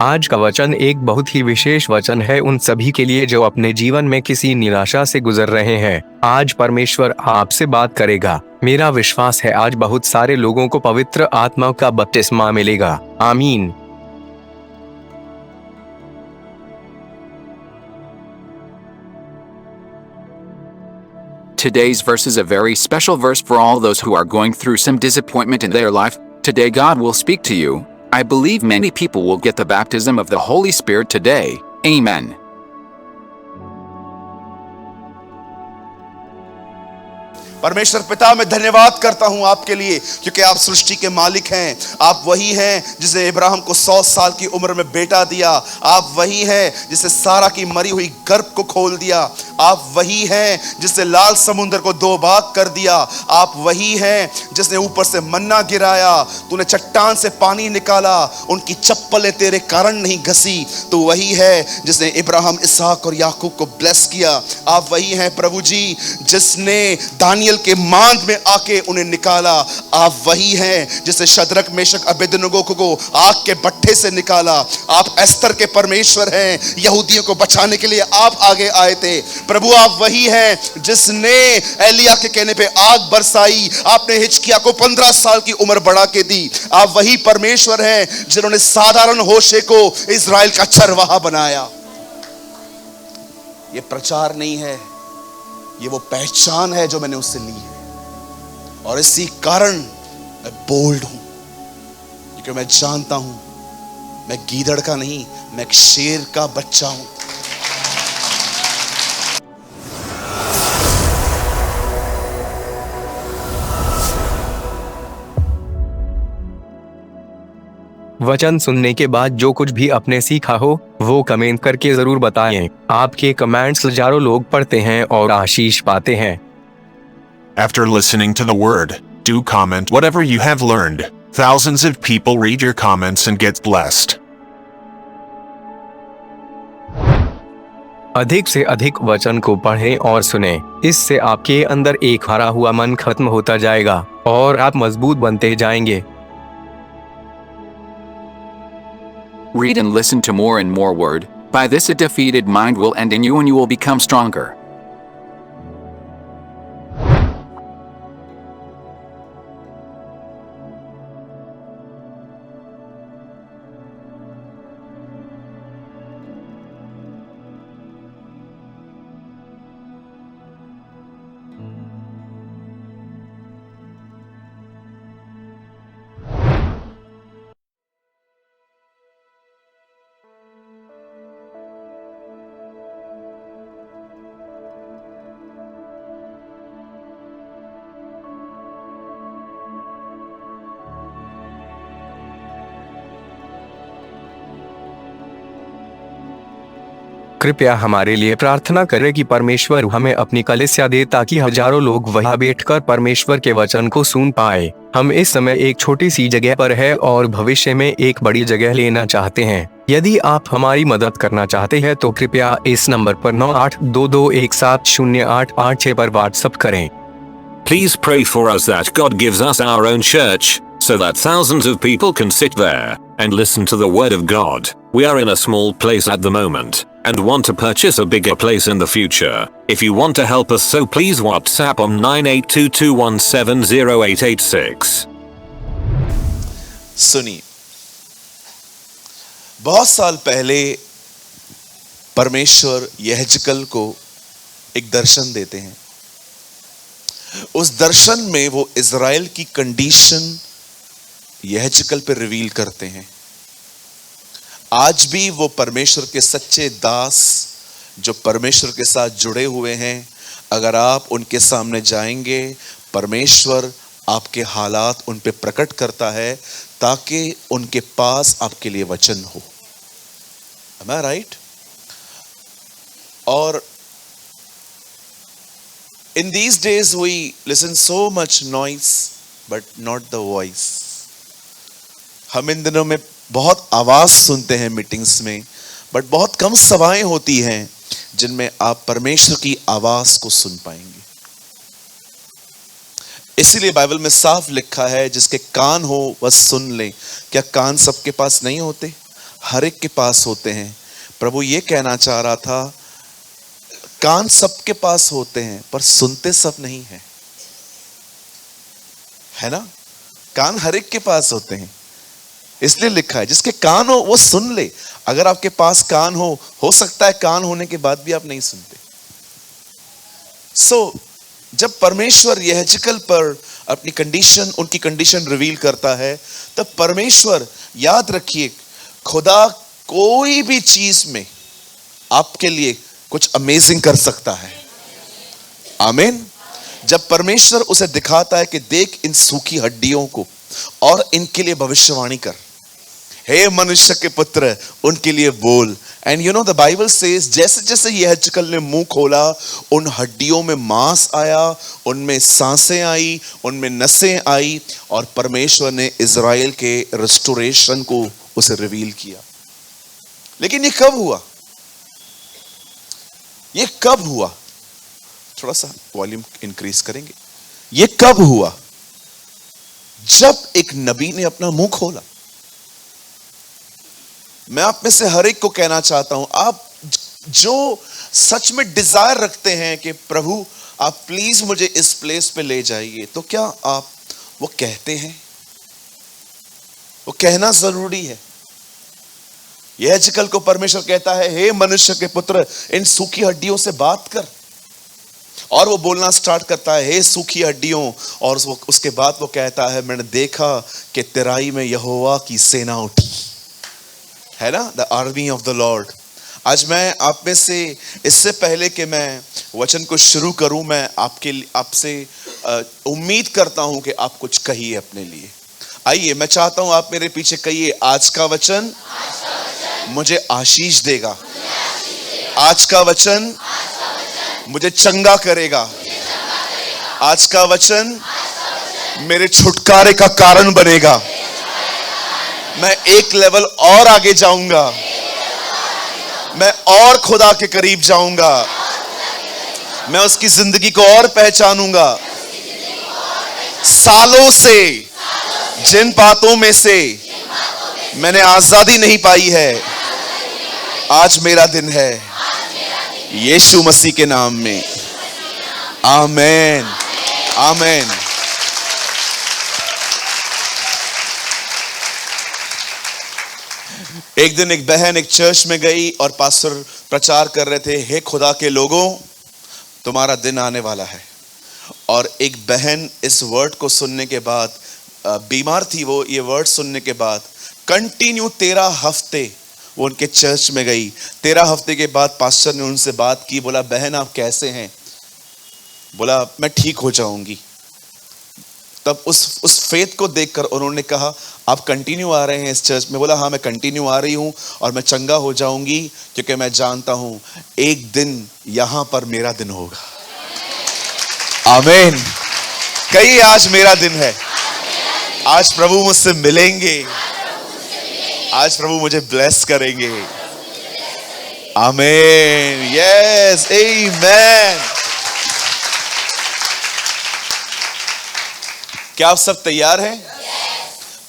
आज का वचन एक बहुत ही विशेष वचन है उन सभी के लिए जो अपने जीवन में किसी निराशा से गुजर रहे हैं। आज परमेश्वर आपसे बात करेगा। मेरा विश्वास है आज बहुत सारे लोगों को पवित्र आत्मा का बपतिस्मा मिलेगा। आमीन। Today's verse is a very special verse for all those who are going through some disappointment in their life. Today God will speak to you. I believe many people will get the baptism of the Holy Spirit today. Amen. परमेश्वर पिता, मैं धन्यवाद करता हूं आपके लिए, क्योंकि आप सृष्टि के मालिक हैं। आप वही हैं जिसने इब्राहिम को 100 साल की उम्र में बेटा दिया। आप वही हैं जिसने सारा की मरी हुई गर्भ को खोल दिया। आप वही हैं जिसने लाल समुद्र को 2 भाग कर दिया। आप वही हैं जिसने ऊपर से मन्ना गिराया। तूने चट्टान से पानी निकाला, उनकी चप्पलें तेरे कारण नहीं घसी। तो वही है जिसने इब्राहिम, इसहाक और याकूब को ब्लेस किया। आप वही हैं प्रभु जी जिसने दानियल के मांद में आके उन्हें निकाला। आप वही हैं जिसने शद्रक, मेशक, अबेदनगो को आग के भट्ठे से निकाला। आप एस्तर के परमेश्वर हैं, यहूदियों को बचाने के लिए आप आगे आए थे। प्रभु आप वही हैं जिसने एलिया के कहने पे आग बरसाई। आपने हिजकिय्याह को 15 साल की उम्र बढ़ा के दी। आप वही परमेश्वर हैं जिन्होंने साधारण होशे को इज़राइल का चरवाहा बनाया। ये प्रचार नहीं है, ये वो पहचान है जो मैंने उससे ली है। और इसी कारण मैं बोल्ड हूं, क्योंकि मैं जानता हूं मैं गीदड़ का नहीं, मैं एक शेर का बच्चा हूं। वचन सुनने के बाद जो कुछ भी आपने सीखा हो वो कमेंट करके जरूर बताएं। आपके कमेंट्स हजारों लोग पढ़ते हैं और आशीष पाते हैं। After listening to the word, do comment whatever you have learned. Thousands of people read your comments and get blessed. अधिक से अधिक वचन को पढ़ें और सुनें। इससे आपके अंदर एक हारा हुआ मन खत्म होता जाएगा और आप मजबूत बनते जाएंगे। Read and listen to more and more word. By this a defeated mind will end in you and you will become stronger. कृपया हमारे लिए प्रार्थना करें कि परमेश्वर हमें अपनी कलीसिया दे ताकि हजारों लोग वहां बैठकर परमेश्वर के वचन को सुन पाए। हम इस समय एक छोटी सी जगह पर है और भविष्य में एक बड़ी जगह लेना चाहते हैं। यदि आप हमारी मदद करना चाहते हैं तो कृपया इस नंबर पर 9822170886 पर व्हाट्सएप करें। Please pray for us that God gives us our own church, so that thousands of people can sit there and listen to the word of God. We are in a small place at the moment and want to purchase a bigger place in the future. If you want to help us, so please WhatsApp on 9822170886. सुनिए, बहुत साल पहले परमेश्वर यहेजकल को एक दर्शन देते हैं। उस दर्शन में वो इज़राइल की कंडीशन यहेजकल पे रिवील करते हैं। आज भी वो परमेश्वर के सच्चे दास जो परमेश्वर के साथ जुड़े हुए हैं, अगर आप उनके सामने जाएंगे, परमेश्वर आपके हालात उन पे प्रकट करता है ताकि उनके पास आपके लिए वचन हो। Am I right? और in these days we listen so much noise but not the voice. हम इन दिनों में बहुत आवाज सुनते हैं मीटिंग्स में, बट बहुत कम सभाएं होती हैं जिनमें आप परमेश्वर की आवाज को सुन पाएंगे। इसीलिए बाइबल में साफ लिखा है, जिसके कान हो वह सुन ले। क्या कान सबके पास नहीं होते? हर एक के पास होते हैं। प्रभु ये कहना चाह रहा था, कान सबके पास होते हैं पर सुनते सब नहीं है, है ना? कान हर एक के पास होते हैं, इसलिए लिखा है जिसके कान हो वो सुन ले। अगर आपके पास कान हो सकता है कान होने के बाद भी आप नहीं सुनते। जब परमेश्वर यहेजकेल पर अपनी कंडीशन, उनकी कंडीशन रिवील करता है, तब परमेश्वर, याद रखिए, खुदा कोई भी चीज में आपके लिए कुछ अमेजिंग कर सकता है। आमीन। जब परमेश्वर उसे दिखाता है कि देख इन सूखी हड्डियों को और इनके लिए भविष्यवाणी कर, हे मनुष्य के पुत्र उनके लिए बोल। And you know the Bible says, जैसे जैसे यहेजकेल ने मुंह खोला, उन हड्डियों में मांस आया, उनमें सांसें आई, उनमें नसें आई, और परमेश्वर ने इजराइल के रेस्टोरेशन को उसे रिवील किया। लेकिन ये कब हुआ? ये कब हुआ? थोड़ा सा वॉल्यूम इंक्रीज करेंगे। ये कब हुआ? जब एक नबी ने अपना मुंह खोला। मैं आप में से हर एक को कहना चाहता हूं, आप जो सच में डिजायर रखते हैं कि प्रभु आप प्लीज मुझे इस प्लेस पे ले जाइए, तो क्या आप वो कहते हैं? वो कहना जरूरी है। यहेजकेल को परमेश्वर कहता है, हे मनुष्य के पुत्र इन सूखी हड्डियों से बात कर, और वो बोलना स्टार्ट करता है, हे सूखी हड्डियों, और उसके बाद वो कहता है, मैंने देखा कि तेराई में यहोवा की सेना उठी, है ना, the army of the Lord. आज मैं आप में से, इससे पहले कि मैं वचन को शुरू करूं, मैं आपसे उम्मीद करता हूं कि आप कुछ कहिए अपने लिए। आइए, मैं चाहता हूं आप मेरे पीछे कहिए, आज का वचन मुझे आशीष देगा, आज का वचन मुझे चंगा करेगा, आज का वचन मेरे छुटकारे का कारण बनेगा, मैं एक लेवल और आगे जाऊंगा, मैं और खुदा के करीब जाऊंगा, मैं उसकी जिंदगी को और पहचानूंगा। सालों से जिन बातों में से मैंने आजादी नहीं पाई है, आज मेरा दिन है, यीशु मसीह के नाम में। आमेन, आमेन। एक दिन एक बहन एक चर्च में गई और पास्टर प्रचार कर रहे थे, हे खुदा के लोगों तुम्हारा दिन आने वाला है। और एक बहन इस वर्ड को सुनने के बाद, बीमार थी वो, ये वर्ड सुनने के बाद कंटिन्यू 13 हफ्ते वो उनके चर्च में गई। 13 हफ्ते के बाद पास्टर ने उनसे बात की, बोला बहन आप कैसे हैं? बोला मैं ठीक हो जाऊंगी। तब उस फेथ को देखकर उन्होंने कहा, आप कंटिन्यू आ रहे हैं इस चर्च में? बोला हाँ मैं कंटिन्यू आ रही हूं और मैं चंगा हो जाऊंगी, क्योंकि मैं जानता हूं एक दिन यहां पर मेरा दिन होगा। आमीन। कहिए आज मेरा दिन है, आज प्रभु मुझसे मिलेंगे, आज प्रभु मुझे ब्लेस करेंगे। आमीन, यस, आमीन। क्या आप सब तैयार हैं?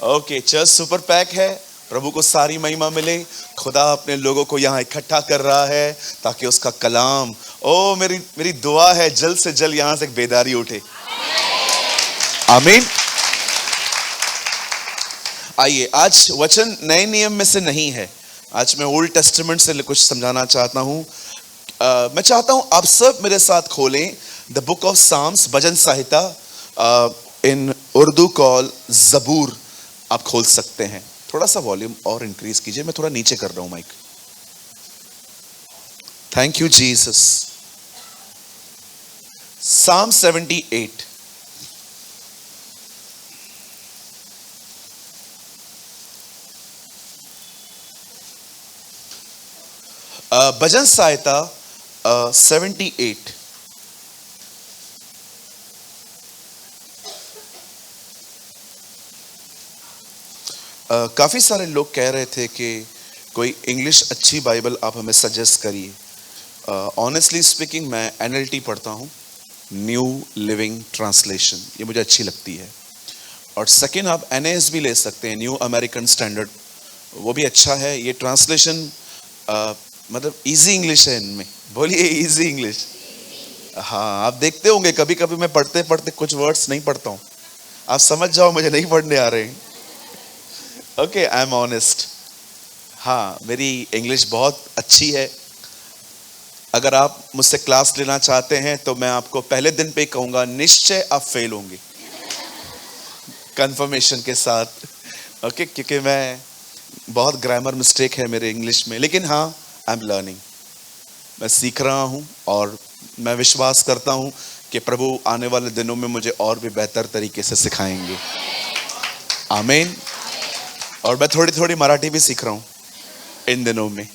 ओके, चर्च सुपर पैक है। प्रभु को सारी महिमा मिले। खुदा अपने लोगों को यहाँ इकट्ठा कर रहा है ताकि उसका कलाम, ओ मेरी दुआ है जल्द से जल्द यहाँ से एक बेदारी उठे। आमीन। आइए, आज वचन नए नियम में से नहीं है, आज मैं ओल्ड टेस्टामेंट से कुछ समझाना चाहता हूँ। मैं चाहता हूँ आप सब मेरे साथ खोलें द बुक ऑफ साम्स, भजन संहिता, इन उर्दू कॉल जबूर। आप खोल सकते हैं। थोड़ा सा वॉल्यूम और इंक्रीज कीजिए, मैं थोड़ा नीचे कर रहा हूं माइक। Thank you Jesus. साम 78। भजन संहिता 78। काफ़ी सारे लोग कह रहे थे कि कोई इंग्लिश अच्छी बाइबल आप हमें सजेस्ट करिए। ऑनेस्टली स्पीकिंग मैं NLT पढ़ता हूँ, न्यू लिविंग ट्रांसलेशन, ये मुझे अच्छी लगती है। और सेकंड आप NASB ले सकते हैं, न्यू अमेरिकन स्टैंडर्ड वो भी अच्छा है। ये ट्रांसलेशन मतलब इजी इंग्लिश है इनमें, बोलिए इजी इंग्लिश। हाँ, आप देखते होंगे कभी कभी मैं पढ़ते पढ़ते कुछ वर्ड्स नहीं पढ़ता हूँ, आप समझ जाओ मुझे नहीं पढ़ने आ रहे हैं। Okay, I am honest. हाँ, मेरी इंग्लिश बहुत अच्छी है। अगर आप मुझसे क्लास लेना चाहते हैं तो मैं आपको पहले दिन पे ही कहूंगा निश्चय आप फेल होंगे, कंफर्मेशन के साथ। ओके, क्योंकि मैं बहुत ग्रामर मिस्टेक है मेरे इंग्लिश में, लेकिन हाँ, आई एम लर्निंग, मैं सीख रहा हूँ और मैं विश्वास करता हूँ कि प्रभु आने वाले दिनों में मुझे और भी बेहतर तरीके से सिखाएंगे। आमीन। और मैं थोड़ी थोड़ी मराठी भी सीख रहा हूँ इन दिनों में।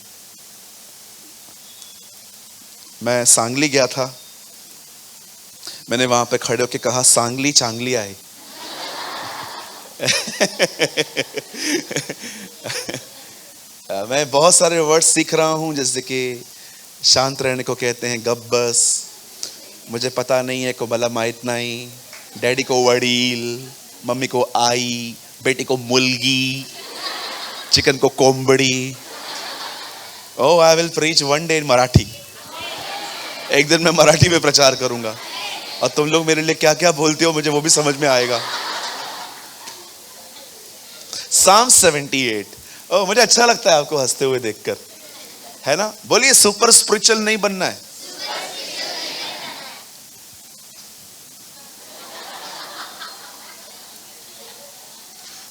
मैं सांगली गया था, मैंने वहां पे खड़े होकर कहा सांगली चांगली आए। मैं बहुत सारे वर्ड सीख रहा हूं, जैसे कि शांत रहने को कहते हैं गब्बस, मुझे पता नहीं है को भला माहित नहीं, डैडी को वडील, मम्मी को आई, बेटी को मुलगी, चिकन को कोंबड़ी। Oh, I will preach one day in Marathi. एक दिन मैं मराठी में प्रचार करूंगा और तुम लोग मेरे लिए क्या क्या बोलते हो मुझे वो भी समझ में आएगा। Psalm 78। ओह, मुझे अच्छा लगता है आपको हंसते हुए देखकर, है ना? बोलिए सुपर स्पिरिचुअल नहीं बनना है।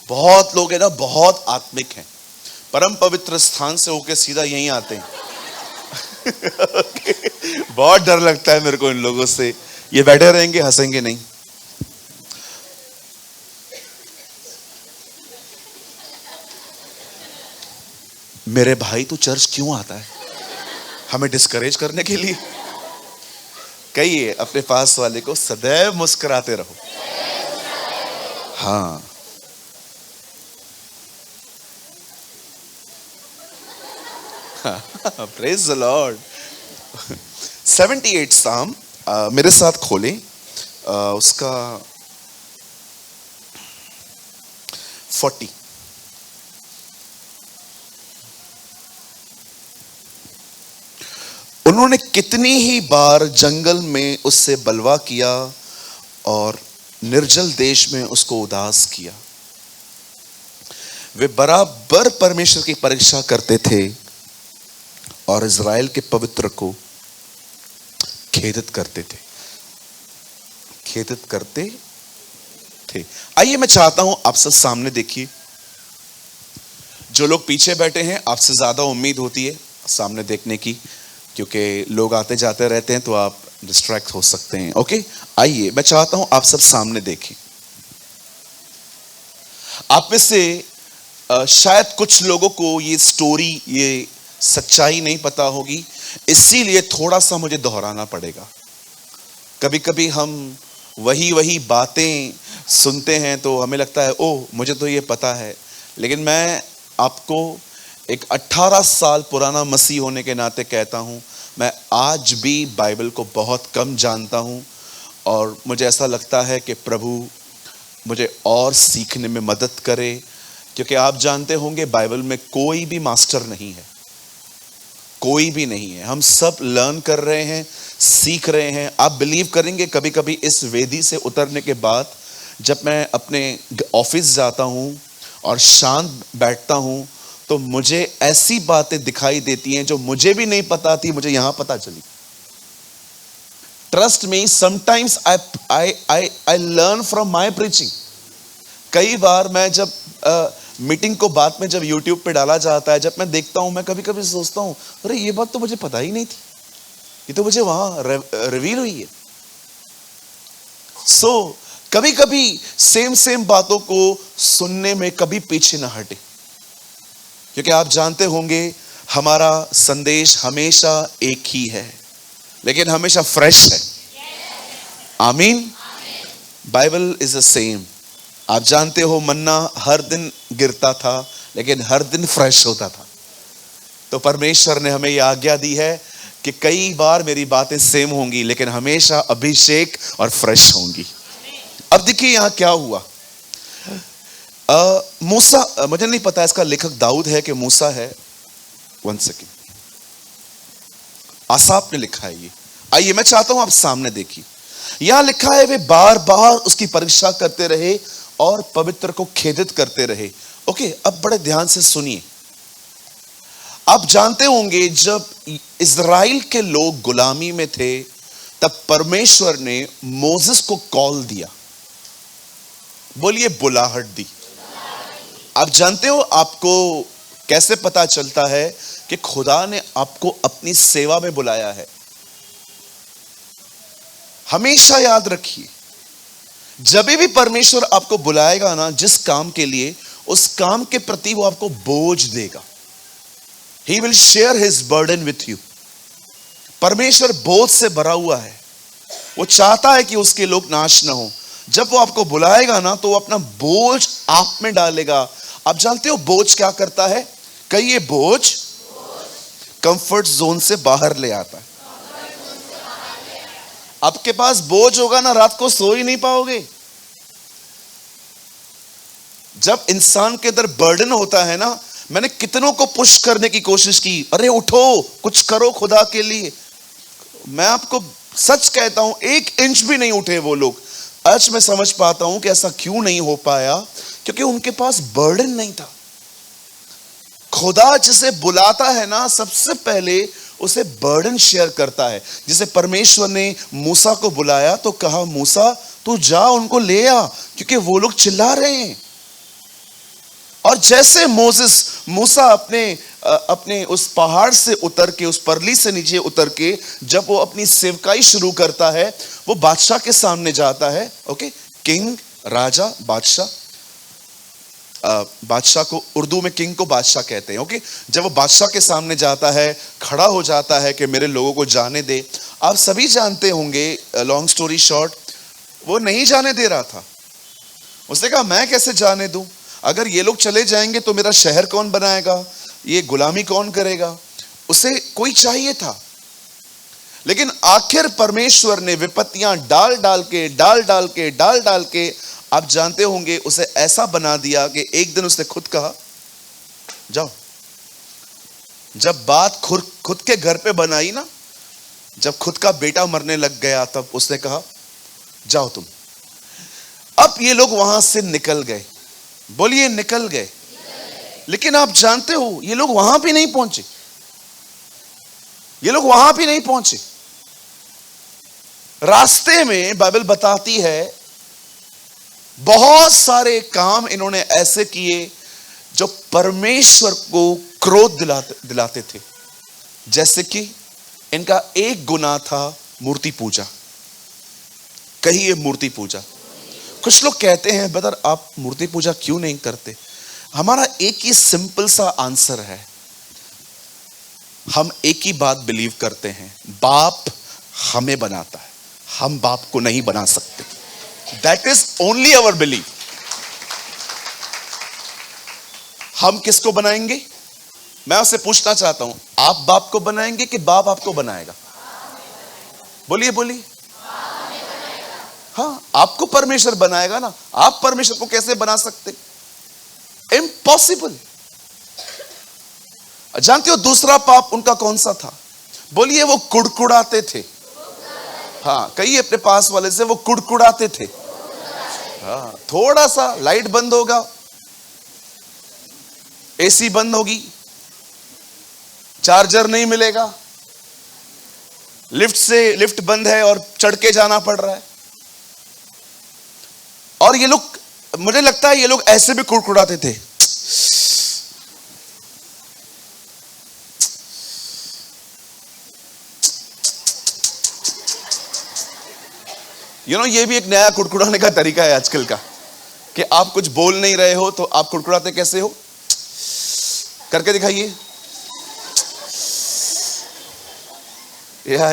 बहुत लोग है ना, बहुत आत्मिक हैं, परम पवित्र स्थान से होके सीधा यहीं आते हैं। बहुत डर लगता है मेरे को इन लोगों से, ये बैठे रहेंगे हंसेंगे नहीं। मेरे भाई तू चर्च क्यों आता है? हमें डिस्करेज करने के लिए? कहिए अपने पास वाले को सदैव मुस्कुराते रहो। हाँ, प्रेज द लॉर्ड। 78 साम मेरे साथ खोलें, उसका 40। उन्होंने कितनी ही बार जंगल में उससे बलवा किया और निर्जल देश में उसको उदास किया। वे बराबर परमेश्वर की परीक्षा करते थे और इज़राइल के पवित्र को खेदित करते थे, खेदित करते थे। आइए मैं चाहता हूं आप सब सामने देखिए। जो लोग पीछे बैठे हैं आपसे ज्यादा उम्मीद होती है सामने देखने की, क्योंकि लोग आते जाते रहते हैं तो आप डिस्ट्रैक्ट हो सकते हैं। ओके, आइए मैं चाहता हूं आप सब सामने देखें। आप में से शायद कुछ लोगों को ये स्टोरी, ये सच्चाई नहीं पता होगी, इसीलिए थोड़ा सा मुझे दोहराना पड़ेगा। कभी कभी हम वही बातें सुनते हैं तो हमें लगता है ओह मुझे तो ये पता है, लेकिन मैं आपको एक 18 साल पुराना मसीह होने के नाते कहता हूं, मैं आज भी बाइबल को बहुत कम जानता हूं और मुझे ऐसा लगता है कि प्रभु मुझे और सीखने में मदद करे, क्योंकि आप जानते होंगे बाइबल में कोई भी मास्टर नहीं है, कोई भी नहीं है। हम सब लर्न कर रहे हैं, सीख रहे हैं। आप बिलीव करेंगे कभी कभी इस वेदी से उतरने के बाद जब मैं अपने ऑफिस जाता हूं और शांत बैठता हूं तो मुझे ऐसी बातें दिखाई देती हैं जो मुझे भी नहीं पता थी, मुझे यहां पता चली। Trust me, sometimes I learn from my preaching. कई बार मैं जब मीटिंग को बाद में जब यूट्यूब पे डाला जाता है, जब मैं देखता हूं, मैं कभी कभी सोचता हूं अरे ये बात तो मुझे पता ही नहीं थी, ये तो मुझे वहां रिवील हुई है। सो कभी कभी सेम बातों को सुनने में कभी पीछे ना हटे, क्योंकि आप जानते होंगे हमारा संदेश हमेशा एक ही है, लेकिन हमेशा फ्रेश है। आमीन। Bible is the same. आप जानते हो मन्ना हर दिन गिरता था लेकिन हर दिन फ्रेश होता था। तो परमेश्वर ने हमें यह आज्ञा दी है कि कई बार मेरी बातें सेम होंगी लेकिन हमेशा अभिषेक और फ्रेश होंगी। अब देखिए यहां क्या हुआ। मूसा, मुझे नहीं पता इसका लेखक दाऊद है कि मूसा है। 1 सेकेंड, आसाफ ने लिखा है ये। आइए मैं चाहता हूं आप सामने देखिए, यहां लिखा है वे बार बार उसकी परीक्षा करते रहे और पवित्र को खेदित करते रहे। ओके, अब बड़े ध्यान से सुनिए। आप जानते होंगे जब इज़राइल के लोग गुलामी में थे तब परमेश्वर ने मोसेस को कॉल दिया। बोलिए बुलाहट दी। आप जानते हो आपको कैसे पता चलता है कि खुदा ने आपको अपनी सेवा में बुलाया है? हमेशा याद रखिए, जब भी परमेश्वर आपको बुलाएगा ना जिस काम के लिए, उस काम के प्रति वो आपको बोझ देगा। He will share his burden with you। परमेश्वर बोझ से भरा हुआ है, वो चाहता है कि उसके लोग नाश ना हो। जब वो आपको बुलाएगा ना तो वो अपना बोझ आप में डालेगा। आप जानते हो बोझ क्या करता है? कहिए बोझ कंफर्ट जोन से बाहर ले आता है। आपके पास बोझ होगा ना, रात को सो ही नहीं पाओगे। जब इंसान के अंदर बर्डन होता है ना, मैंने कितनों को पुश करने की कोशिश की, अरे उठो कुछ करो खुदा के लिए। मैं आपको सच कहता हूं 1 इंच भी नहीं उठे वो लोग। आज मैं समझ पाता हूं कि ऐसा क्यों नहीं हो पाया, क्योंकि उनके पास बर्डन नहीं था। खुदा जिसे बुलाता है ना, सबसे पहले उसे बर्डन शेयर करता है। जिसे परमेश्वर ने मूसा को बुलाया तो कहा मूसा तू जा उनको ले आ, क्योंकि वो लोग चिल्ला रहे हैं। और जैसे मूसा अपने उस पहाड़ से उतर के, उस परली से नीचे उतर के जब वो अपनी सेवकाई शुरू करता है, वो बादशाह के सामने जाता है। ओके, किंग, राजा, बादशाह। बादशाह को उर्दू में किंग को बादशाह कहते हैं। ओके, जब वो बादशाह के सामने जाता है, खड़ा हो जाता है कि मेरे लोगों को जाने दे। आप सभी जानते होंगे, लॉन्ग स्टोरी शॉर्ट, वो नहीं जाने दे रहा था। उसने कहा मैं कैसे जाने दूं? अगर ये लोग चले जाएंगे तो मेरा शहर कौन बनाएगा, ये गुलामी कौन करेगा? उसे कोई चाहिए था। लेकिन आखिर परमेश्वर ने विपत्तियां डाल डाल के आप जानते होंगे उसे ऐसा बना दिया कि एक दिन उसने खुद कहा जाओ। जब बात खुद के घर पे बनाई ना, जब खुद का बेटा मरने लग गया, तब उसने कहा जाओ तुम। अब ये लोग वहां से निकल गए। बोलिए निकल गए। लेकिन आप जानते हो ये लोग वहां भी नहीं पहुंचे। रास्ते में बाइबल बताती है बहुत सारे काम इन्होंने ऐसे किए जो परमेश्वर को क्रोध दिलाते थे। जैसे कि इनका एक गुनाह था मूर्ति पूजा। कहिए मूर्ति पूजा। कुछ लोग कहते हैं ब्रदर आप मूर्ति पूजा क्यों नहीं करते? हमारा एक ही सिंपल सा आंसर है, हम एक ही बात बिलीव करते हैं, बाप हमें बनाता है, हम बाप को नहीं बना सकते। That is only our believe. हम किसको बनाएंगे? मैं उससे पूछना चाहता हूं, आप बाप को बनाएंगे कि बाप आपको बनाएगा? बोलिए। हाँ, आपको परमेश्वर बनाएगा ना। आप परमेश्वर को कैसे बना सकते? इम्पॉसिबल। जानते हो दूसरा पाप उनका कौन सा था? बोलिए वो कुड़कुड़ाते थे। हाँ, कहिए अपने पास वाले से, वो कुड़कुड़ाते थे। हाँ, थोड़ा सा लाइट बंद होगा, एसी बंद होगी, चार्जर नहीं मिलेगा, लिफ्ट बंद है और चढ़ के जाना पड़ रहा है। और ये लोग, मुझे लगता है ये लोग ऐसे भी कुड़कुड़ाते थे। ये भी एक नया कुड़कुड़ाने का तरीका है आजकल का, कि आप कुछ बोल नहीं रहे हो तो आप कुड़कुड़ाते कैसे हो? करके दिखाइए।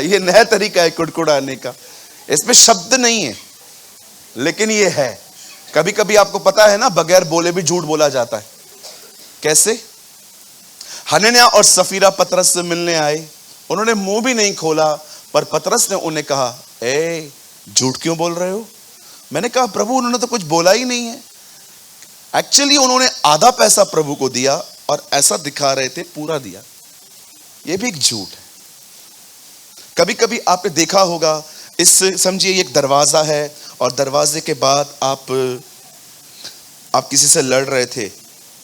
ये नया तरीका है कुड़कुड़ाने का। इसमें शब्द नहीं है लेकिन ये है। कभी कभी आपको पता है ना, बगैर बोले भी झूठ बोला जाता है। कैसे? हनन्याह और सफीरा पतरस से मिलने आए, उन्होंने मुंह भी नहीं खोला, पर पतरस ने उन्हें कहा ए झूठ क्यों बोल रहे हो? मैंने कहा प्रभु उन्होंने तो कुछ बोला ही नहीं है। एक्चुअली उन्होंने आधा पैसा प्रभु को दिया और ऐसा दिखा रहे थे पूरा दिया। यह भी एक झूठ है। कभी कभी आपने देखा होगा, इस समझिए एक दरवाजा है और दरवाजे के बाद आप किसी से लड़ रहे थे।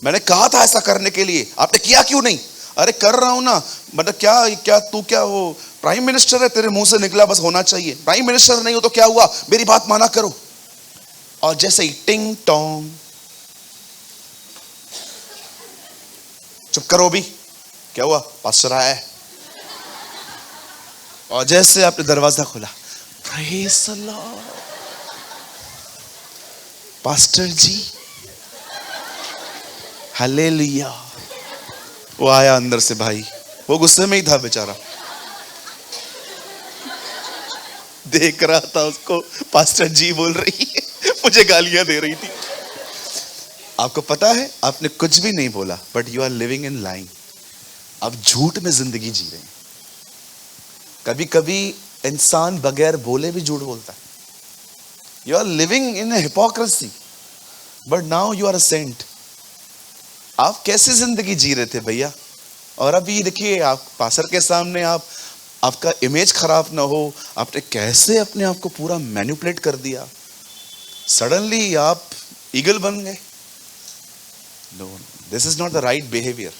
मैंने कहा था ऐसा करने के लिए, आपने किया क्यों नहीं? अरे कर रहा हूं ना, मतलब क्या तू क्या वो प्राइम मिनिस्टर है? तेरे मुंह से निकला बस होना चाहिए। प्राइम मिनिस्टर नहीं हो तो क्या हुआ, मेरी बात माना करो। और जैसे ही टिंग टोंग, चुप करो भी, क्या हुआ? पास्टर आया है। और जैसे आपने दरवाजा खोला, praise the Lord, pastor ji, hallelujah. वो आया अंदर से, भाई वो गुस्से में ही था बेचारा, देख रहा था उसको, पास्टर जी बोल रही है, मुझे गालियां दे रही थी। आपको पता है आपने कुछ भी नहीं बोला, but you are living in lying. आप झूठ में जिंदगी जी रहे हैं। कभी कभी इंसान बगैर बोले भी झूठ बोलता है। You are living in hypocrisy, but now you are a saint. आप कैसे जिंदगी जी रहे थे भैया, और अभी देखिए आप पास्टर के सामने आपका इमेज खराब ना हो, आपने कैसे अपने आप को पूरा मैनिपुलेट कर दिया। सडनली आप ईगल बन गए। No, this is not the right behaviour.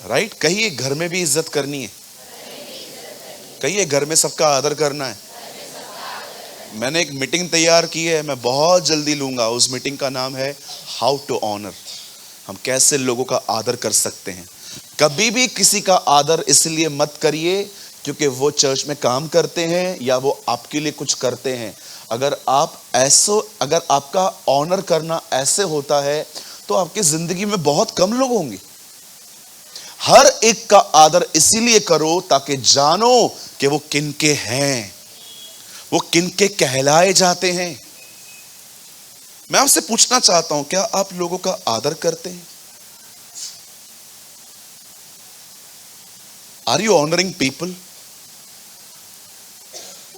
Right? कहिए घर में भी इज्जत करनी है, कहिए घर में सबका आदर करना है। मैंने एक मीटिंग तैयार की है, मैं बहुत जल्दी लूंगा। उस मीटिंग का नाम है हाउ टू ऑनर। हम कैसे लोगों का आदर कर सकते हैं। कभी भी किसी का आदर इसलिए मत करिए क्योंकि वो चर्च में काम करते हैं या वो आपके लिए कुछ करते हैं। अगर आपका ऑनर करना ऐसे होता है तो आपकी जिंदगी में बहुत कम लोग होंगे। हर एक का आदर इसीलिए करो ताकि जानो कि वो किनके हैं, वो किनके कहलाए जाते हैं। मैं आपसे पूछना चाहता हूं, क्या आप लोगों का आदर करते हैं? Are you honouring people?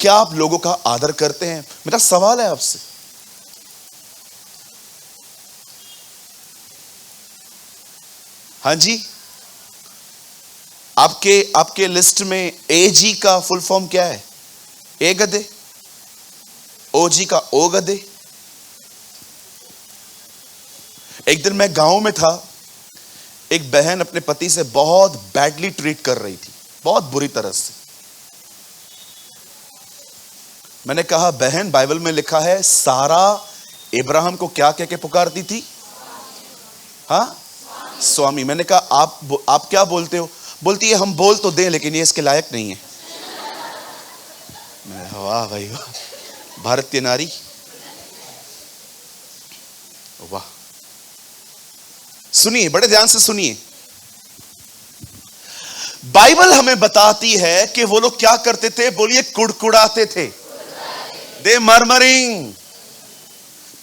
क्या आप लोगों का आदर करते हैं? मेरा सवाल है आपसे। हाँ जी, आपके लिस्ट में एजी का फुल फॉर्म क्या है? ए गधे, ओजी का ओ गधे। एक दिन मैं गांव में था, एक बहन अपने पति से बहुत बैडली ट्रीट कर रही थी, बहुत बुरी तरह से। मैंने कहा, बहन बाइबल में लिखा है सारा इब्राहिम को क्या कह के पुकारती थी? हाँ, स्वामी। मैंने कहा आप क्या बोलते हो? बोलती है हम बोल तो दें लेकिन ये इसके लायक नहीं है। वाह भाई वाह, भारतीय नारी, वाह। सुनिए, बड़े ध्यान से सुनिए। बाइबल हमें बताती है कि वो लोग क्या करते थे? बोलिए, कुड़कुड़ाते थे। दे मरमरिंग।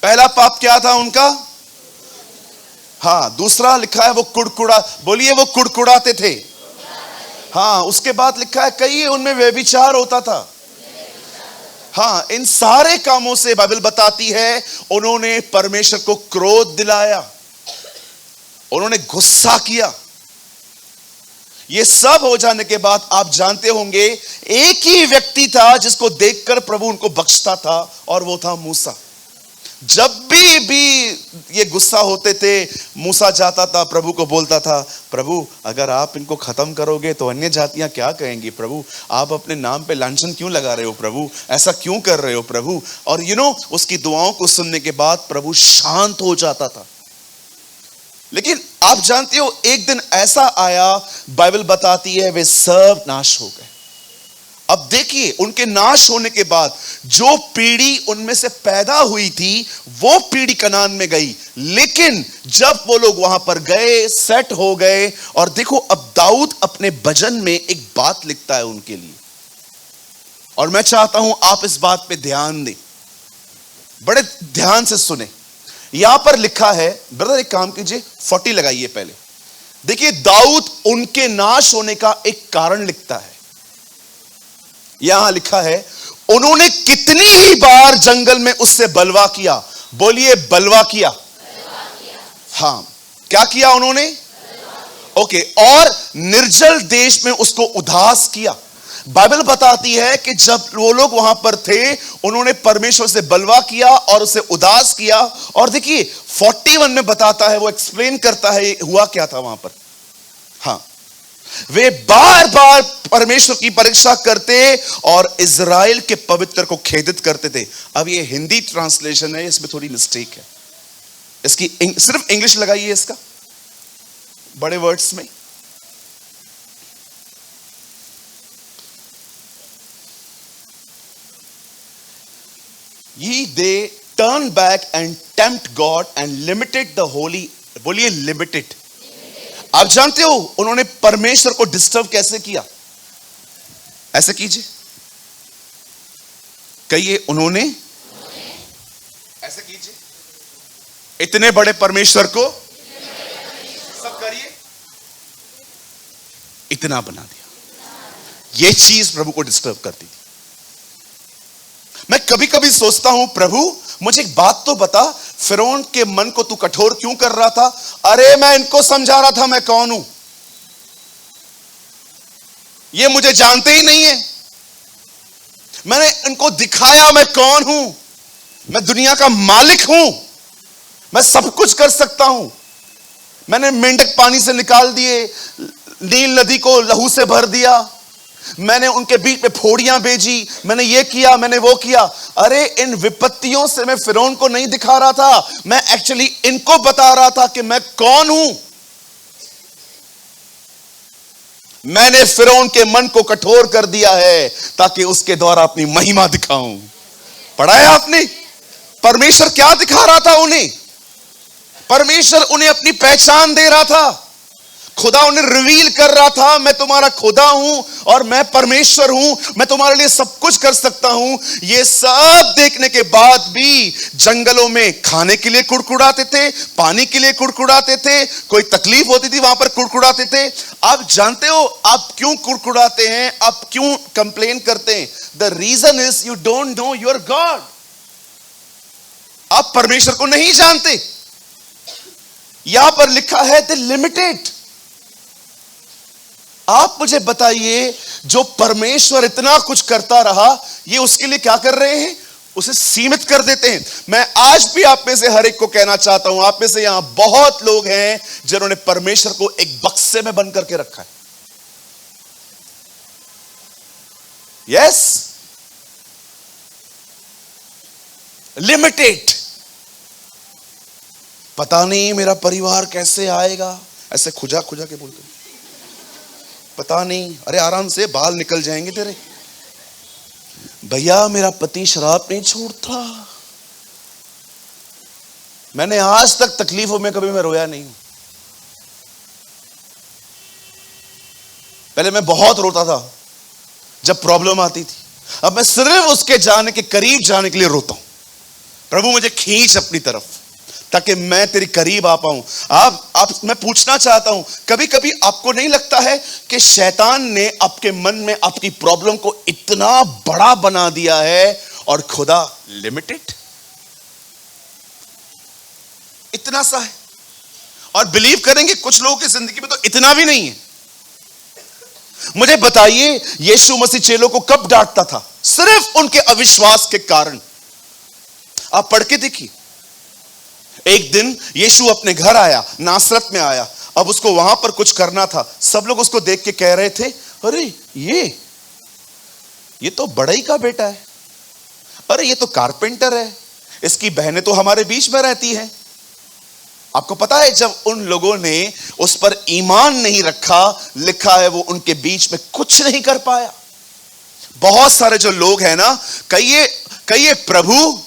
पहला पाप क्या था उनका? हाँ, दूसरा लिखा है वो कुड़कुड़ा, बोलिए वो कुड़कुड़ाते थे। हाँ, उसके बाद लिखा है कई उनमें व्यभिचार होता था। हाँ, इन सारे कामों से बाइबल बताती है उन्होंने परमेश्वर को क्रोध दिलाया, उन्होंने गुस्सा किया। ये सब हो जाने के बाद आप जानते होंगे एक ही व्यक्ति था जिसको देखकर प्रभु उनको बख्शता था, और वो था मूसा। जब भी ये गुस्सा होते थे, मूसा जाता था प्रभु को बोलता था, प्रभु अगर आप इनको खत्म करोगे तो अन्य जातियां क्या कहेंगी? प्रभु आप अपने नाम पे लांछन क्यों लगा रहे हो? प्रभु ऐसा क्यों कर रहे हो? प्रभु। और उसकी दुआओं को सुनने के बाद प्रभु शांत हो जाता था। लेकिन आप जानते हो एक दिन ऐसा आया, बाइबल बताती है वे सब नाश हो गए। अब देखिए, उनके नाश होने के बाद जो पीढ़ी उनमें से पैदा हुई थी वो पीढ़ी कनान में गई। लेकिन जब वो लोग वहां पर गए, सेट हो गए, और देखो अब दाऊद अपने भजन में एक बात लिखता है उनके लिए, और मैं चाहता हूं आप इस बात पे ध्यान दें, बड़े ध्यान से सुने। यहां पर लिखा है, ब्रदर एक काम कीजिए, 40 लगाइए पहले। देखिए, दाऊद उनके नाश होने का एक कारण लिखता है। यहां लिखा है, उन्होंने कितनी ही बार जंगल में उससे बलवा किया, बोलिए बलवा किया। हाँ, क्या किया उन्होंने? ओके, और निर्जल देश में उसको उदास किया। बाइबल बताती है कि जब वो लोग वहां पर थे, उन्होंने परमेश्वर से बलवा किया और उसे उदास किया। और देखिए 41 में बताता है, वो एक्सप्लेन करता है हुआ क्या था वहां पर। हाँ, वे बार बार परमेश्वर की परीक्षा करते और इज़राइल के पवित्र को खेदित करते थे। अब ये हिंदी ट्रांसलेशन है, इसमें थोड़ी मिस्टेक है। इसकी सिर्फ इंग्लिश लगाइए इसका बड़े वर्ड्स में। Ye they turn back and tempt God and limited the holy, बोलिए लिमिटेड। आप जानते हो उन्होंने परमेश्वर को डिस्टर्ब कैसे किया? ऐसे कीजिए, कहिए उन्होंने ऐसे कीजिए, इतने बड़े परमेश्वर को सब करिए, इतना बना दिया। यह चीज प्रभु को डिस्टर्ब करती थी। मैं कभी कभी सोचता हूं, प्रभु मुझे एक बात तो बता, फिरौन के मन को तू कठोर क्यों कर रहा था? अरे मैं इनको समझा रहा था मैं कौन हूं, ये मुझे जानते ही नहीं है। मैंने इनको दिखाया मैं कौन हूं, मैं दुनिया का मालिक हूं, मैं सब कुछ कर सकता हूं। मैंने मेंढक पानी से निकाल दिए, नील नदी को लहू से भर दिया, मैंने उनके बीच में फोड़ियां भेजी, मैंने ये किया, मैंने वो किया। अरे इन विपत्तियों से मैं फिरौन को नहीं दिखा रहा था, मैं एक्चुअली इनको बता रहा था कि मैं कौन हूं। मैंने फिरौन के मन को कठोर कर दिया है ताकि उसके द्वारा अपनी महिमा दिखाऊं। पढ़ा है आपने? परमेश्वर क्या दिखा रहा था उन्हें? परमेश्वर उन्हें अपनी पहचान दे रहा था। खुदा उन्हें रिवील कर रहा था, मैं तुम्हारा खुदा हूं और मैं परमेश्वर हूं, मैं तुम्हारे लिए सब कुछ कर सकता हूं। ये सब देखने के बाद भी जंगलों में खाने के लिए कुड़कुड़ाते थे, पानी के लिए कुड़कुड़ाते थे, कोई तकलीफ होती थी वहां पर कुड़कुड़ाते थे। आप जानते हो आप क्यों कुड़कुड़ाते हैं, आप क्यों कंप्लेन करते हैं? The reason is you don't know your God. आप परमेश्वर को नहीं जानते। यहां पर लिखा है द लिमिटेड। आप मुझे बताइए, जो परमेश्वर इतना कुछ करता रहा, ये उसके लिए क्या कर रहे हैं? उसे सीमित कर देते हैं। मैं आज भी आप में से हर एक को कहना चाहता हूं, आप में से यहां बहुत लोग हैं जिन्होंने परमेश्वर को एक बक्से में बंद करके रखा है। Yes, limited. पता नहीं मेरा परिवार कैसे आएगा, ऐसे खुजा खुजा के बोलते, पता नहीं, अरे आराम से बाल निकल जाएंगे तेरे। भैया मेरा पति शराब नहीं छोड़ता, मैंने आज तक तकलीफों में कभी मैं रोया नहीं हूं। पहले मैं बहुत रोता था जब प्रॉब्लम आती थी, अब मैं सिर्फ उसके जाने के करीब जाने के लिए रोता हूं। प्रभु मुझे खींच अपनी तरफ ताकि मैं तेरे करीब आ पाऊं। मैं पूछना चाहता हूं, कभी कभी आपको नहीं लगता है कि शैतान ने आपके मन में आपकी प्रॉब्लम को इतना बड़ा बना दिया है और खुदा लिमिटेड इतना सा है? और बिलीव करेंगे कुछ लोगों की जिंदगी में तो इतना भी नहीं है। मुझे बताइए, यीशु मसीह चेलों को कब डांटता था? सिर्फ उनके अविश्वास के कारण। आप पढ़ के देखिए, एक दिन यीशु अपने घर आया, नासरत में आया। अब उसको वहां पर कुछ करना था। सब लोग उसको देख के कह रहे थे, अरे ये तो बड़ई का बेटा है, अरे ये तो कारपेंटर है, इसकी बहनें तो हमारे बीच में रहती हैं। आपको पता है, जब उन लोगों ने उस पर ईमान नहीं रखा, लिखा है वो उनके बीच में कुछ नहीं कर पाया। बहुत सारे जो लोग हैं ना, कहिए प्रभु।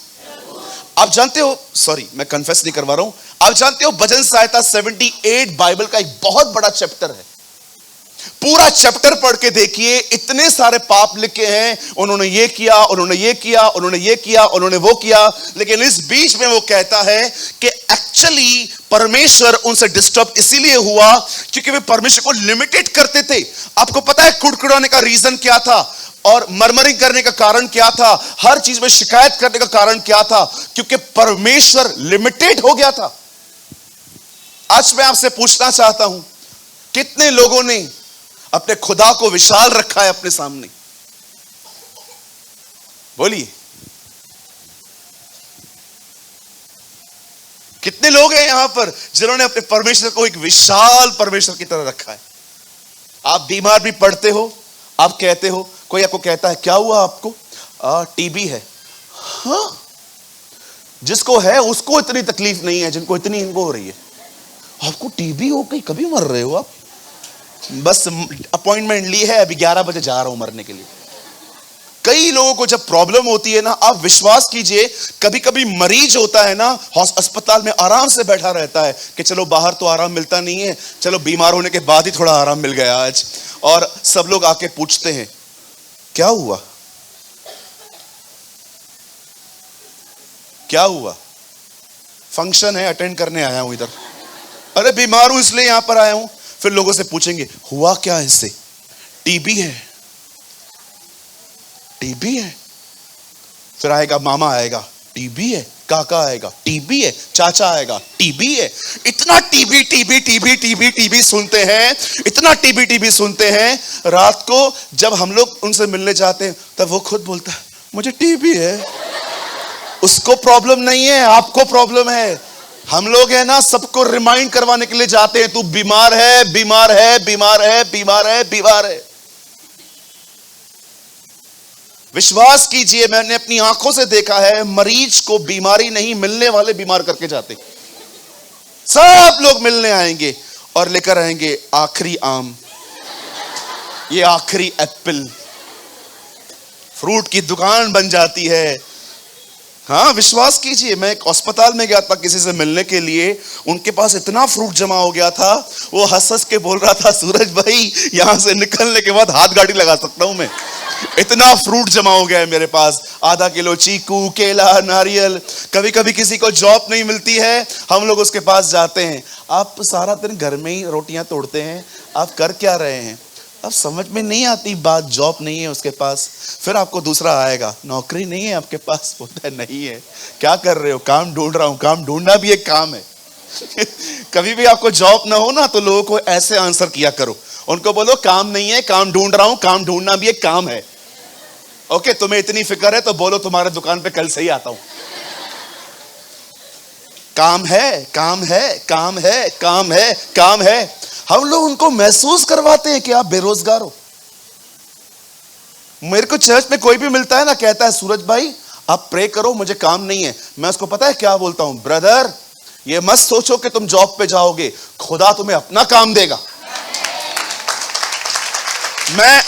आप जानते हो, सॉरी मैं कन्फेस नहीं करवा रहा हूं, आप जानते हो भजन संहिता 78 बाइबल का एक बहुत बड़ा चैप्टर है। पूरा चैप्टर पढ़ के देखिए, इतने सारे पाप लिखे हैं, उन्होंने ये किया, उन्होंने ये किया, उन्होंने ये किया, उन्होंने वो किया। लेकिन इस बीच में वो कहता है कि एक्चुअली परमेश्वर उनसे डिस्टर्ब इसीलिए हुआ क्योंकि वे परमेश्वर को लिमिटेड करते थे। आपको पता है कुड़कुड़ाने का रीजन क्या था? और मरमरिंग करने का कारण क्या था, हर चीज में शिकायत करने का कारण क्या था? क्योंकि परमेश्वर लिमिटेड हो गया था। आज मैं आपसे पूछना चाहता हूं, कितने लोगों ने अपने खुदा को विशाल रखा है अपने सामने? बोलिए, कितने लोग हैं यहां पर जिन्होंने अपने परमेश्वर को एक विशाल परमेश्वर की तरह रखा है? आप बीमार भी पड़ते हो, आप कहते हो, कोई आपको कहता है क्या हुआ आपको? टीबी है। हाँ, जिसको है उसको इतनी तकलीफ नहीं है जिनको इतनी इनको हो रही है। आपको टीबी हो गई, कभी मर रहे हो आप? बस अपॉइंटमेंट ली है, अभी 11 बजे जा रहा हूं मरने के लिए। कई लोगों को जब प्रॉब्लम होती है ना, आप विश्वास कीजिए, कभी कभी मरीज होता है ना, अस्पताल में आराम से बैठा रहता है कि चलो बाहर तो आराम मिलता नहीं है, चलो बीमार होने के बाद ही थोड़ा आराम मिल गया आज। और सब लोग आके पूछते हैं क्या हुआ, क्या हुआ? फंक्शन है, अटेंड करने आया हूं इधर। अरे बीमार हूं इसलिए यहां पर आया हूं। फिर लोगों से पूछेंगे हुआ क्या इससे? टीबी है, टीबी है। फिर आएगा मामा, आएगा टीबी है, काका आएगा टीबी है, चाचा आएगा टीबी है। इतना TB TB TB TB TB सुनते हैं, इतना टीबी टीबी सुनते हैं। रात को जब हम लोग उनसे मिलने जाते हैं तब वो खुद बोलता है मुझे टीबी है। उसको प्रॉब्लम नहीं है, आपको प्रॉब्लम है। हम लोग है ना, सबको रिमाइंड करवाने के लिए जाते हैं, तू बीमार है, बीमार है, बीमार है, बीमार है, बीमार है। विश्वास कीजिए, मैंने अपनी आंखों से देखा है, मरीज को बीमारी नहीं, मिलने वाले बीमार करके जाते। सब लोग मिलने आएंगे और लेकर आएंगे आखिरी आम, ये आखिरी एप्पल। फ्रूट की दुकान बन जाती है। हाँ, विश्वास कीजिए, मैं एक अस्पताल में गया था किसी से मिलने के लिए, उनके पास इतना फ्रूट जमा हो गया था, वो हंस हंस के बोल रहा था सूरज भाई यहां से निकलने के बाद हाथ गाड़ी लगा सकता हूं मैं, इतना फ्रूट जमा हो गया है मेरे पास। आधा किलो चीकू, केला, नारियल। कभी कभी किसी को जॉब नहीं मिलती है, हम लोग उसके पास जाते हैं, आप सारा दिन घर में ही रोटियां तोड़ते हैं, आप कर क्या रहे हैं? अब समझ में नहीं आती बात, जॉब नहीं है उसके पास। फिर आपको दूसरा आएगा, नौकरी नहीं है आपके पास, बोलता है नहीं है। क्या कर रहे हो? काम ढूंढ रहा हूं। काम ढूंढना भी एक काम है। कभी भी आपको जॉब ना हो ना, तो लोगों को ऐसे आंसर किया करो, उनको बोलो काम नहीं है, काम ढूंढ रहा हूं। काम ढूंढना भी एक काम है। ओके, तुम्हें इतनी फिक्र है तो बोलो तुम्हारे दुकान पे कल से ही आता हूं। काम है, काम है, काम है, काम है, काम है। हम लोग उनको महसूस करवाते हैं कि आप बेरोजगार हो। मेरे को चर्च में कोई भी मिलता है ना, कहता है सूरज भाई आप प्रे करो, मुझे काम नहीं है। मैं उसको पता है क्या बोलता हूं? ब्रदर, ये मत सोचो कि तुम जॉब पे जाओगे, खुदा तुम्हें अपना काम देगा। मैं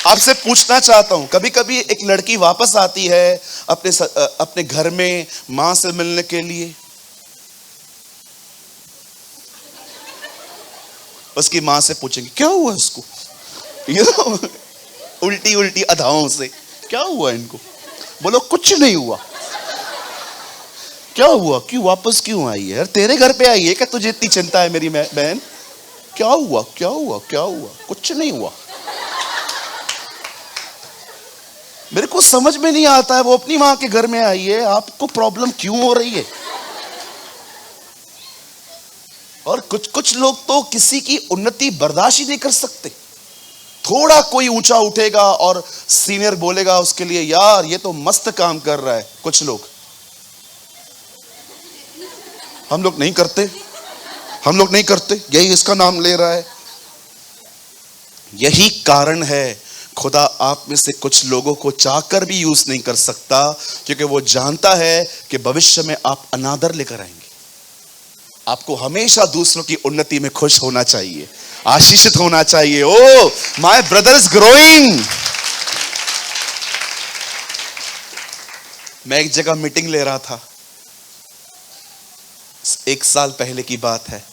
आपसे पूछना चाहता हूं, कभी कभी एक लड़की वापस आती है अपने घर में मां से मिलने के लिए। उसकी मां से पूछेंगे क्या हुआ इसको, उल्टी उल्टी अदाओं से, क्या हुआ इनको? बोलो कुछ नहीं हुआ। क्या हुआ? क्यों वापस क्यों आई है? तेरे घर पे आई है क्या? तुझे इतनी चिंता है मेरी बहन? क्या हुआ, क्या हुआ, क्या हुआ? कुछ नहीं हुआ। मेरे को समझ में नहीं आता है, वो अपनी मां के घर में आई है, आपको प्रॉब्लम क्यों हो रही है? और कुछ कुछ लोग तो किसी की उन्नति बर्दाश्त ही नहीं कर सकते। थोड़ा कोई ऊंचा उठेगा और सीनियर बोलेगा उसके लिए, यार ये तो मस्त काम कर रहा है। कुछ लोग, हम लोग नहीं करते, हम लोग नहीं करते, यही इसका नाम ले रहा है। यही कारण है खुदा आप में से कुछ लोगों को चाहकर भी यूज नहीं कर सकता, क्योंकि वो जानता है कि भविष्य में आप अनादर लेकर आएंगे। आपको हमेशा दूसरों की उन्नति में खुश होना चाहिए, आशीषित होना चाहिए। Oh my brother is growing. मैं एक जगह मीटिंग ले रहा था, 1 साल पहले की बात है,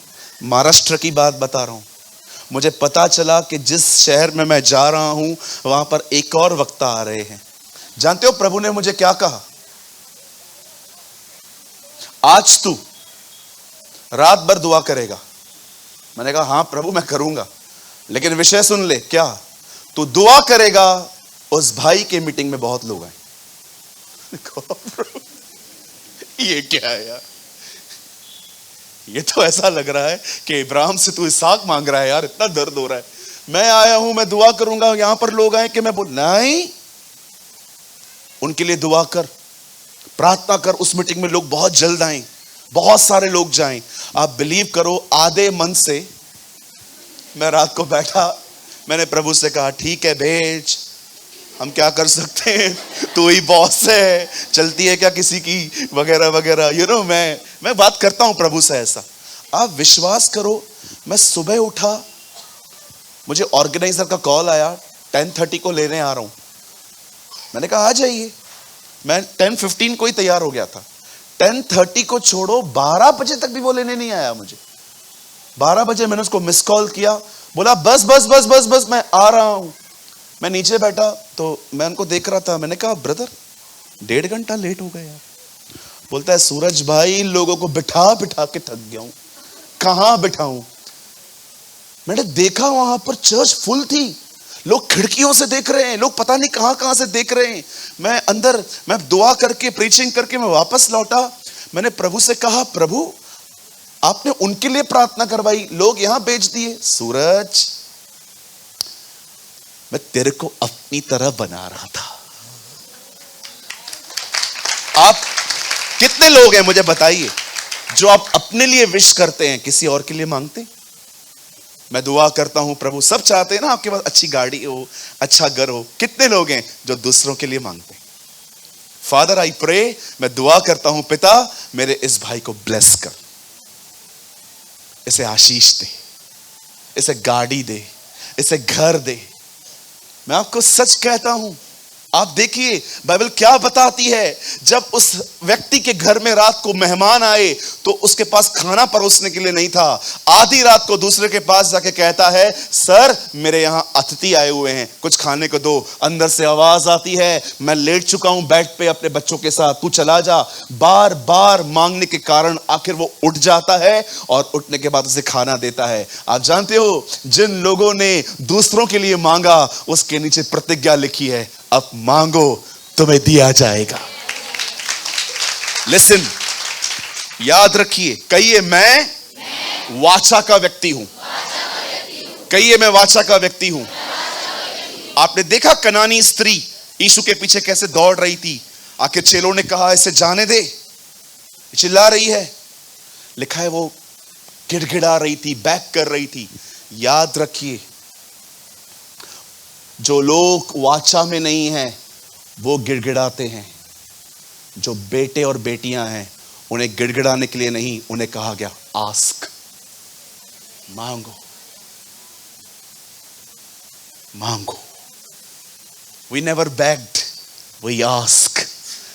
महाराष्ट्र की बात बता रहा हूं। मुझे पता चला कि जिस शहर में मैं जा रहा हूं वहां पर एक और वक्ता आ रहे हैं। जानते हो प्रभु ने मुझे क्या कहा? आज तू रात भर दुआ करेगा। मैंने कहा हाँ प्रभु मैं करूंगा, लेकिन विषय सुन ले। क्या? तू दुआ करेगा उस भाई के मीटिंग में बहुत लोग आए। ये क्या है यार, ये तो ऐसा लग रहा है कि इब्राहिम से तू इसहाक मांग रहा है यार, इतना दर्द हो रहा है। मैं आया हूं, मैं दुआ करूंगा, यहां पर लोग आए कि मैं बोल नहीं, उनके लिए दुआ कर, प्रार्थना कर। उस मीटिंग में लोग बहुत जल्द आए, बहुत सारे लोग जाएं। आप बिलीव करो, आधे मन से मैं रात को बैठा, मैंने प्रभु से कहा ठीक है भेज, हम क्या कर सकते हैं, तू ही बॉस है, चलती है क्या किसी की, वगैरह वगैरह। यू नो, मैं बात करता हूं प्रभु से ऐसा। आप विश्वास करो, मैं सुबह उठा, मुझे ऑर्गेनाइजर का कॉल आया, 10:30 को लेने आ रहा हूं। मैंने कहा आ जाइए, मैं 10:15 को ही तैयार हो गया था। 10:30 को छोड़ो, 12 बजे तक भी वो लेने नहीं आया मुझे। 12 बजे मैंने उसको मिस कॉल किया, बोला बस बस बस बस बस मैं आ रहा हूं। मैं नीचे बैठा तो मैं उनको देख रहा था, मैंने कहा ब्रदर 1.5 घंटा लेट हो गया यार। बोलता है सूरज भाई, इन लोगों को बिठा बिठा के थक गया हूं, कहां बिठाऊं। मैंने देखा वहां पर चर्च फुल थी, लोग खिड़कियों से देख रहे हैं, लोग पता नहीं कहां कहां से देख रहे हैं। मैं अंदर, मैं दुआ करके प्रीचिंग करके मैं वापस लौटा। मैंने प्रभु से कहा प्रभु आपने उनके लिए प्रार्थना करवाई, लोग यहां भेज दिए। सूरज मैं तेरे को अपनी तरह बना रहा था। आप कितने लोग हैं मुझे बताइए जो आप अपने लिए विश करते हैं, किसी और के लिए मांगते? मैं दुआ करता हूं प्रभु, सब चाहते हैं ना आपके पास अच्छी गाड़ी हो, अच्छा घर हो। कितने लोग हैं जो दूसरों के लिए मांगते हैं? फादर आई प्रे, मैं दुआ करता हूं पिता मेरे इस भाई को ब्लेस कर, इसे आशीष दे, इसे गाड़ी दे, इसे घर दे। मैं आपको सच कहता हूं, आप देखिए बाइबल क्या बताती है, जब उस व्यक्ति के घर में रात को मेहमान आए तो उसके पास खाना परोसने के लिए नहीं था। आधी रात को दूसरे के पास जाके कहता है सर मेरे यहां अतिथि आए हुए हैं, कुछ खाने को दो। अंदर से आवाज आती है मैं लेट चुका हूं बेड पे अपने बच्चों के साथ, तू चला जा। बार बार मांगने के कारण आखिर वो उठ जाता है और उठने के बाद उसे खाना देता है। आप जानते हो जिन लोगों ने दूसरों के लिए मांगा उसके नीचे प्रतिज्ञा लिखी है, अब मांगो तुम्हें दिया जाएगा। लिसन, याद रखिए, कहिए मैं वाचा का व्यक्ति हूं, कहिए मैं वाचा का व्यक्ति हूं। आपने देखा कनानी स्त्री यीशु के पीछे कैसे दौड़ रही थी, आखिर चेलों ने कहा इसे जाने दे, चिल्ला रही है। लिखा है वो गिड़गिड़ा रही थी, बैक कर रही थी। याद रखिए जो लोग वाचा में नहीं हैं वो गिड़गिड़ाते हैं, जो बेटे और बेटियां हैं उन्हें गिड़गिड़ाने के लिए नहीं, उन्हें कहा गया आस्क, मांगो मांगो। We never begged, we ask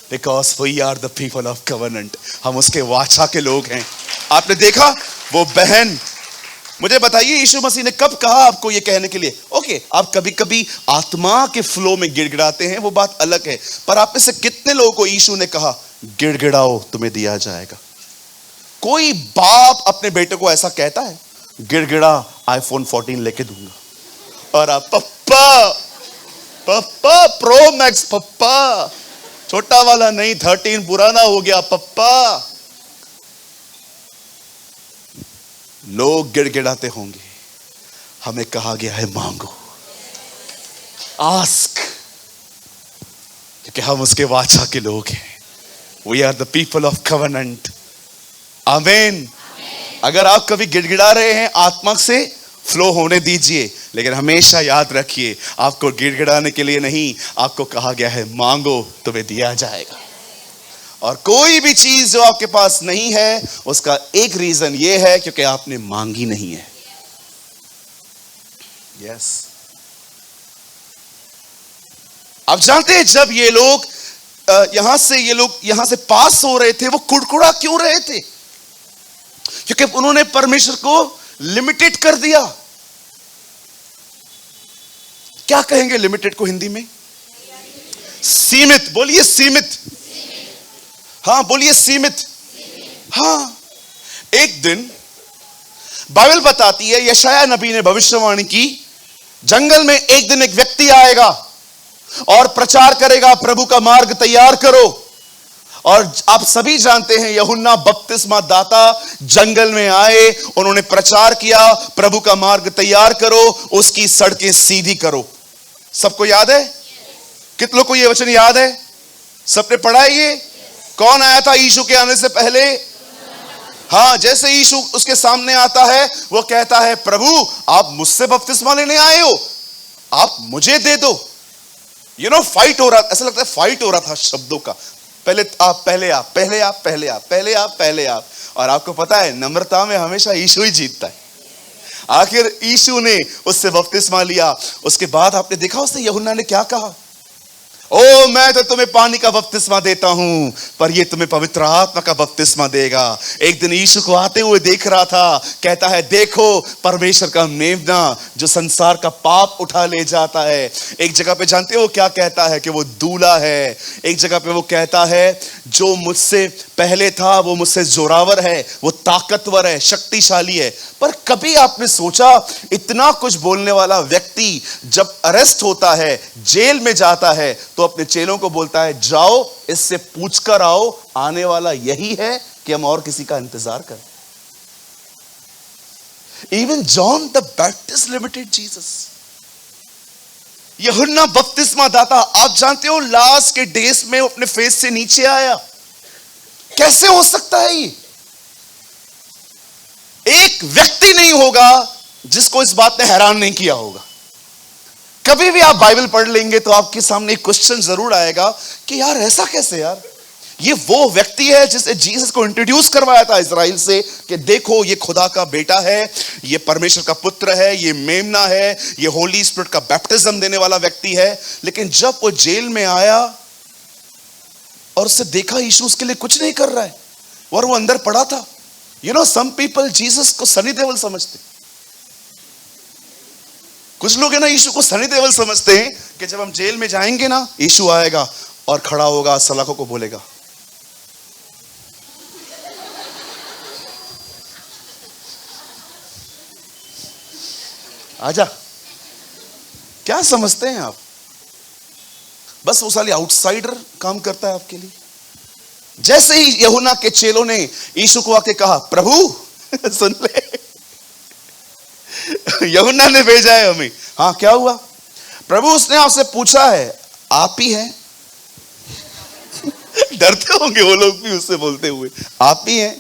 because we are the people of covenant। हम उसके वाचा के लोग हैं। आपने देखा वो बहन, मुझे बताइए यीशु मसीह ने कब कहा आपको ये कहने के लिए? ओके, आप कभी कभी आत्मा के फ्लो में गिड़गिड़ाते हैं, वो बात अलग है, पर आप में से कितने लोगों को यीशु ने कहा गिड़गिड़ाओ तुम्हें दिया जाएगा? कोई बाप अपने बेटे को ऐसा कहता है गिड़गिड़ा iPhone 14 लेके दूंगा, और आप पप्पा पप्पा प्रो मैक्स, पप्पा छोटा वाला नहीं 13 पुराना हो गया पप्पा। लोग गिड़गिड़ाते होंगे, हमें कहा गया है मांगो, आस्क, क्योंकि हम उसके वाचा के लोग हैं। We are the people of covenant। आमीन। अगर आप कभी गिड़गिड़ा रहे हैं, आत्मा से फ्लो होने दीजिए, लेकिन हमेशा याद रखिए आपको गिड़गिड़ाने के लिए नहीं, आपको कहा गया है मांगो तुम्हें दिया जाएगा। और कोई भी चीज जो आपके पास नहीं है उसका एक रीजन ये है क्योंकि आपने मांगी नहीं है। यस, आप जानते हैं जब ये लोग यहां से पास हो रहे थे, वो कुड़कुड़ा क्यों रहे थे? क्योंकि उन्होंने परमेश्वर को लिमिटेड कर दिया। क्या कहेंगे लिमिटेड को हिंदी में? सीमित। बोलिए सीमित। हाँ बोलिए सीमित। हाँ, एक दिन बाइबल बताती है, यशाया नबी ने भविष्यवाणी की, जंगल में एक दिन एक व्यक्ति आएगा और प्रचार करेगा, प्रभु का मार्ग तैयार करो। और आप सभी जानते हैं यूहन्ना बपतिस्मा दाता जंगल में आए, उन्होंने प्रचार किया, प्रभु का मार्ग तैयार करो, उसकी सड़कें सीधी करो। सबको याद है? कितनों को यह वचन याद है? सबने पढ़ा है ये? कौन आया था यीशु के आने से पहले? हाँ, जैसे यीशु उसके सामने आता है, वो कहता है, प्रभु आप मुझसे बपतिस्मा लेने आए हो, आप मुझे दे दो। फाइट हो रहा, ऐसा लगता है फाइट हो रहा था शब्दों का। पहले आप, पहले आप, पहले आप, पहले आप, पहले आप, पहले आप। और आपको पता है नम्रता में हमेशा यीशु ही जीतता है। आखिर यीशु ने उससे बपतिस्मा लिया। उसके बाद आपने देखा उसने यूहन्ना ने क्या कहा? ओ मैं तो तुम्हें पानी का बपतिस्मा देता हूं, पर ये तुम्हें पवित्र आत्मा का बपतिस्मा देगा। एक दिन यीशु को आते हुए देख रहा था, कहता है, देखो परमेश्वर का मेमना जो संसार का पाप उठा ले जाता है। एक जगह पे जानते हो क्या कहता है? कि वो दूल्हा है। एक जगह पे वो कहता है, जो मुझसे पहले था वो मुझसे जोरावर है, वो ताकतवर है, शक्तिशाली है। पर कभी आपने सोचा इतना कुछ बोलने वाला व्यक्ति जब अरेस्ट होता है, जेल में जाता है, तो अपने चेलों को बोलता है, जाओ इससे पूछ कर आओ, आने वाला यही है कि हम और किसी का इंतजार करें? Even John the Baptist limited Jesus. यूहन्ना बपतिस्मा दाता, आप जानते हो लास्ट के डेज में अपने फेस से नीचे आया। कैसे हो सकता है ये? एक व्यक्ति नहीं होगा जिसको इस बात ने हैरान नहीं किया होगा। कभी भी आप बाइबल पढ़ लेंगे तो आपके सामने एक क्वेश्चन जरूर आएगा कि यार ऐसा कैसे? यार ये वो व्यक्ति है जिसने जीसस को इंट्रोड्यूस करवाया था इजराइल से कि देखो ये खुदा का बेटा है, ये परमेश्वर का पुत्र है, ये मेमना है, ये होली स्पिरिट का बैप्टिज्म देने वाला व्यक्ति है। लेकिन जब वो जेल में आया और उससे देखा यीशु उसके लिए कुछ नहीं कर रहा है और वो अंदर पड़ा था। सम पीपल जीसस को सनी देओल समझते। कुछ लोग है ना यीशु को सनी देओल समझते हैं कि जब हम जेल में जाएंगे ना, यीशु आएगा और खड़ा होगा, सलाखों को बोलेगा, आजा। क्या समझते हैं आप? बस वो साली आउटसाइडर काम करता है आपके लिए। जैसे ही यूहन्ना के चेलों ने यीशु को आके कहा, प्रभु सुन ले, यूहन्ना ने भेजा है हमें। हाँ क्या हुआ? प्रभु उसने आपसे पूछा है, आप ही हैं? डरते होंगे वो लोग भी उससे बोलते हुए, आप ही हैं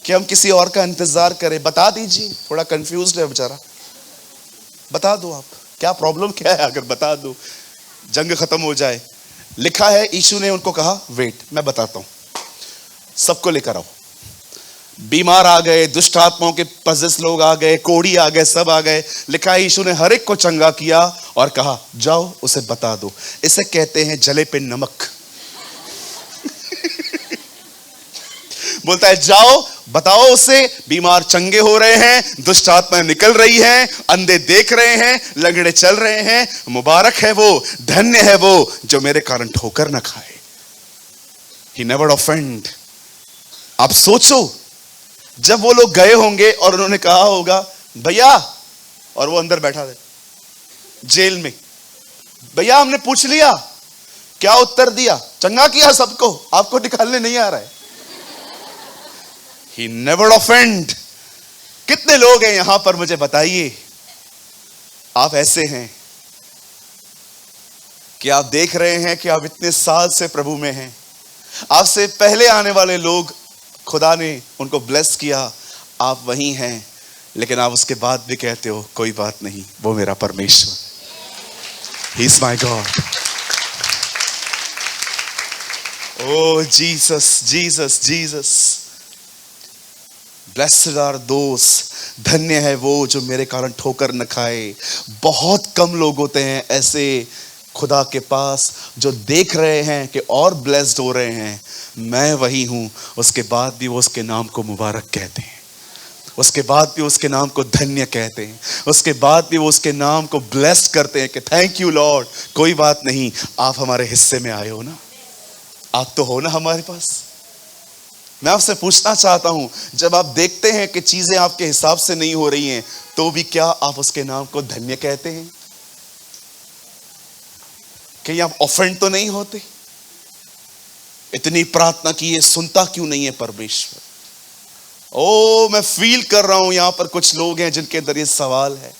कि हम किसी और का इंतजार करें? बता दीजिए, थोड़ा कंफ्यूज्ड है बेचारा, बता दो आप, क्या प्रॉब्लम क्या है? अगर बता दो जंग खत्म हो जाए। लिखा है यीशु ने उनको कहा, वेट मैं बताता हूं, सबको लेकर आओ। बीमार आ गए, दुष्ट आत्माओं के पजेस लोग आ गए, कोढ़ी आ गए, सब आ गए। लिखा है यीशु ने हर एक को चंगा किया और कहा, जाओ उसे बता दो। इसे कहते हैं जले पे नमक। बोलता है जाओ बताओ उसे, बीमार चंगे हो रहे हैं, दुष्ट आत्माएं निकल रही हैं, अंधे देख रहे हैं, लंगड़े चल रहे हैं। मुबारक है वो, धन्य है वो जो मेरे कारण ठोकर न खाए। He never offend। आप सोचो जब वो लोग गए होंगे और उन्होंने कहा होगा, भैया, और वो अंदर बैठा है जेल में, भैया हमने पूछ लिया, क्या उत्तर दिया? चंगा किया सबको, आपको निकालने नहीं आ रहा है। He never offend। कितने लोग हैं यहां पर मुझे बताइए, आप ऐसे हैं कि आप देख रहे हैं कि आप इतने साल से प्रभु में हैं, आपसे पहले आने वाले लोग खुदा ने उनको ब्लेस किया, आप वहीं हैं, लेकिन आप उसके बाद भी कहते हो कोई बात नहीं, वो मेरा परमेश्वर, He is my God। Oh Jesus, Jesus, Jesus। Blessed are those, धन्य है वो जो मेरे कारण ठोकर न खाए। बहुत कम लोग होते हैं ऐसे खुदा के पास जो देख रहे हैं कि और ब्लेस्ड हो रहे हैं। मैं वही हूं, उसके बाद भी वो उसके नाम को मुबारक कहते हैं, उसके बाद भी उसके नाम को धन्य कहते हैं, उसके बाद भी वो उसके नाम को ब्लेस्ड करते हैं कि थैंक यू लॉर्ड, कोई बात नहीं, आप हमारे हिस्से में आए हो ना, आप तो हो ना हमारे पास। मैं आपसे पूछना चाहता हूं, जब आप देखते हैं कि चीजें आपके हिसाब से नहीं हो रही हैं, तो भी क्या आप उसके नाम को धन्य कहते हैं? कहीं आप ऑफेंड तो नहीं होते? इतनी प्रार्थना की है, सुनता क्यों नहीं है परमेश्वर? ओ, मैं फील कर रहा हूं यहां पर कुछ लोग हैं जिनके अंदर ये सवाल है,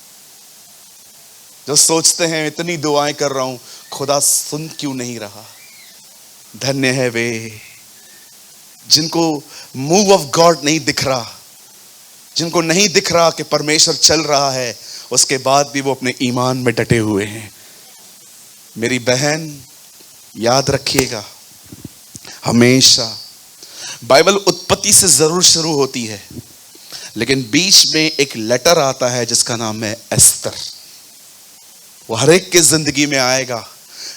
जो सोचते हैं इतनी दुआएं कर रहा हूं, खुदा सुन क्यों नहीं रहा? धन्य है वे जिनको मूव ऑफ गॉड नहीं दिख रहा, जिनको नहीं दिख रहा कि परमेश्वर चल रहा है, उसके बाद भी वो अपने ईमान में डटे हुए हैं। मेरी बहन, याद रखिएगा, हमेशा बाइबल उत्पत्ति से जरूर शुरू होती है, लेकिन बीच में एक लेटर आता है जिसका नाम है एस्तर। वो हर एक की जिंदगी में आएगा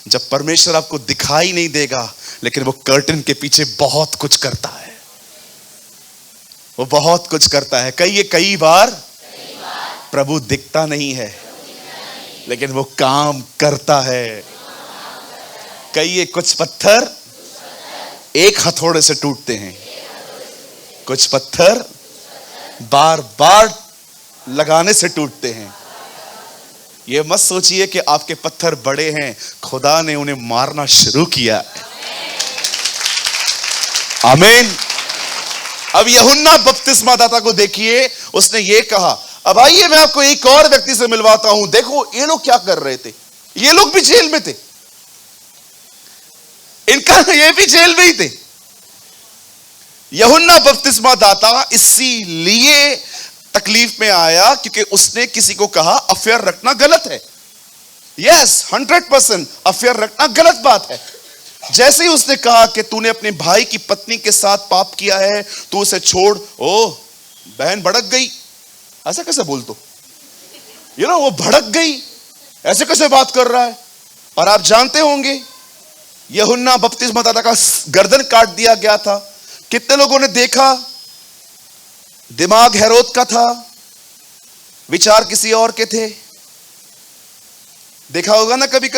जब परमेश्वर आपको दिखाई नहीं देगा, लेकिन वो कर्टन के पीछे बहुत कुछ करता है। वो बहुत कुछ करता है। कई बार प्रभु दिखता नहीं है, लेकिन वो काम करता है। कुछ पत्थर एक हथौड़े से टूटते हैं, कुछ पत्थर बार बार लगाने से टूटते हैं। ये मत सोचिए कि आपके पत्थर बड़े हैं, खुदा ने उन्हें मारना शुरू किया। आमीन। अब यूहन्ना बपतिस्मा दाता को देखिए, उसने ये कहा, अब आइए मैं आपको एक और व्यक्ति से मिलवाता हूं। देखो ये लोग क्या कर रहे थे, ये लोग भी जेल में थे, इनका ये भी जेल में ही थे। यूहन्ना बपतिस्मा दाता इसीलिए तकलीफ में आया क्योंकि उसने किसी को कहा अफेयर रखना गलत है। यस, 100% अफेयर रखना गलत बात है। जैसे ही उसने कहा कि तूने अपने भाई की पत्नी के साथ पाप किया है, तू उसे छोड़, ओह बहन भड़क गई। ऐसा कैसे बोल दो, वो भड़क गई, ऐसे कैसे बात कर रहा है। और आप जानते होंगे यूहन्ना बपतिस्मा दाता का गर्दन काट दिया गया था। कितने लोगों ने देखा? दिमाग हेरोद का था, विचार किसी और के थे। देखा होगा ना, कभी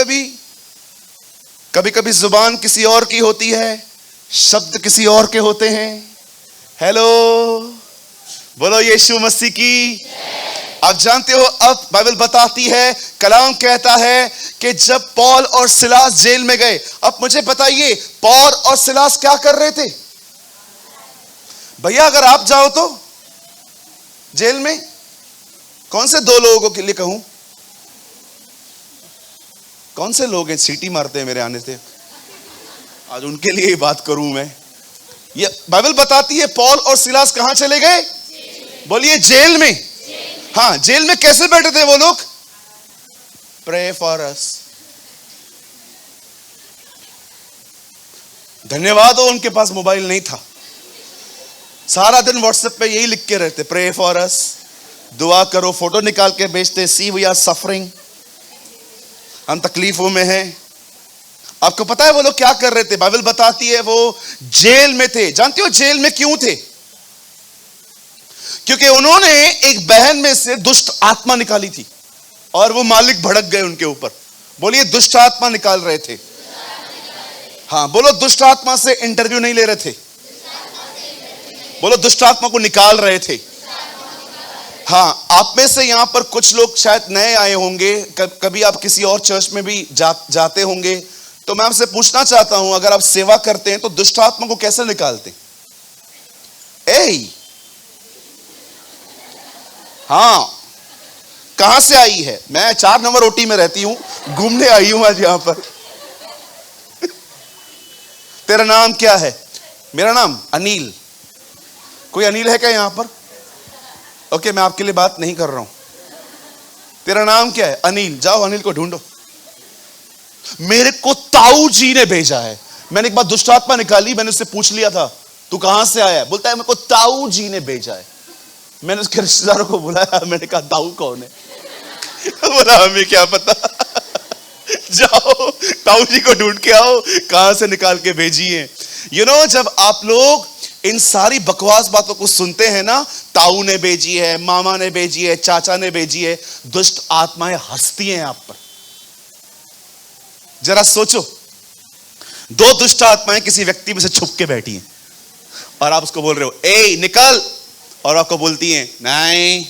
कभी जुबान किसी और की होती है, शब्द किसी और के होते हैं। हेलो, बोलो यीशु मसीह की। आप जानते हो, अब बाइबल बताती है, कलाम कहता है कि जब पौल और सिलास जेल में गए। अब मुझे बताइए, पौल और सिलास क्या कर रहे थे? भैया अगर आप जाओ तो जेल में, कौन से दो लोगों के लिए कहूं? कौन से लोग हैं सीटी मारते हैं मेरे आने से? आज उनके लिए ही बात करूं मैं। ये बाइबल बताती है पौल और सिलास कहां चले गए? बोलिए जेल में। हाँ, जेल में कैसे बैठे थे वो लोग? Pray for us. धन्यवाद हो उनके पास मोबाइल नहीं था, सारा दिन व्हाट्सएप पे यही लिख के रहते, प्रे फॉर अस, दुआ करो, फोटो निकाल के भेजते, सी वी आर सफरिंग, हम तकलीफों में हैं। आपको पता है वो लोग क्या कर रहे थे? बाइबल बताती है वो जेल में थे। जानते हो जेल में क्यों थे? क्योंकि उन्होंने एक बहन में से दुष्ट आत्मा निकाली थी और वो मालिक भड़क गए उनके ऊपर। बोलिए दुष्ट आत्मा निकाल रहे थे। हाँ बोलो, दुष्ट आत्मा से इंटरव्यू नहीं ले रहे थे, बोलो दुष्ट आत्मा को निकाल रहे थे। हाँ, आप में से यहां पर कुछ लोग शायद नए आए होंगे, कभी आप किसी और चर्च में भी जाते होंगे, तो मैं आपसे पूछना चाहता हूं, अगर आप सेवा करते हैं तो दुष्ट आत्मा को कैसे निकालते? हाँ, कहां से आई है? मैं 4 नंबर ओटी में रहती हूं, घूमने आई हूं आज यहां पर। तेरा नाम क्या है? मेरा नाम अनिल। कोई अनिल है क्या यहां पर? ओके, मैं आपके लिए बात नहीं कर रहा हूं। तेरा नाम क्या है? अनिल। जाओ अनिल को ढूंढो। मेरे को ताऊ जी ने भेजा है। मैंने एक बार दुष्ट आत्मा निकाली, मैंने उससे पूछ लिया था तू कहां से आया? बोलता है मेरे को ताऊ जी ने भेजा है। मैंने उसके रिश्तेदारों को बुलाया, मैंने कहा ताऊ कौन है? बोला हमें क्या पता। जाओ ताऊ जी को ढूंढ के आओ, कहां से निकाल के भेजी है। जब आप लोग इन सारी बकवास बातों को सुनते हैं ना, ताऊ ने भेजी है, मामा ने भेजी है, चाचा ने भेजी है, दुष्ट आत्माएं हंसती हैं आप पर। जरा सोचो, 2 दुष्ट आत्माएं किसी व्यक्ति में से छुप के बैठी हैं और आप उसको बोल रहे हो ए निकल, और आपको बोलती हैं नहीं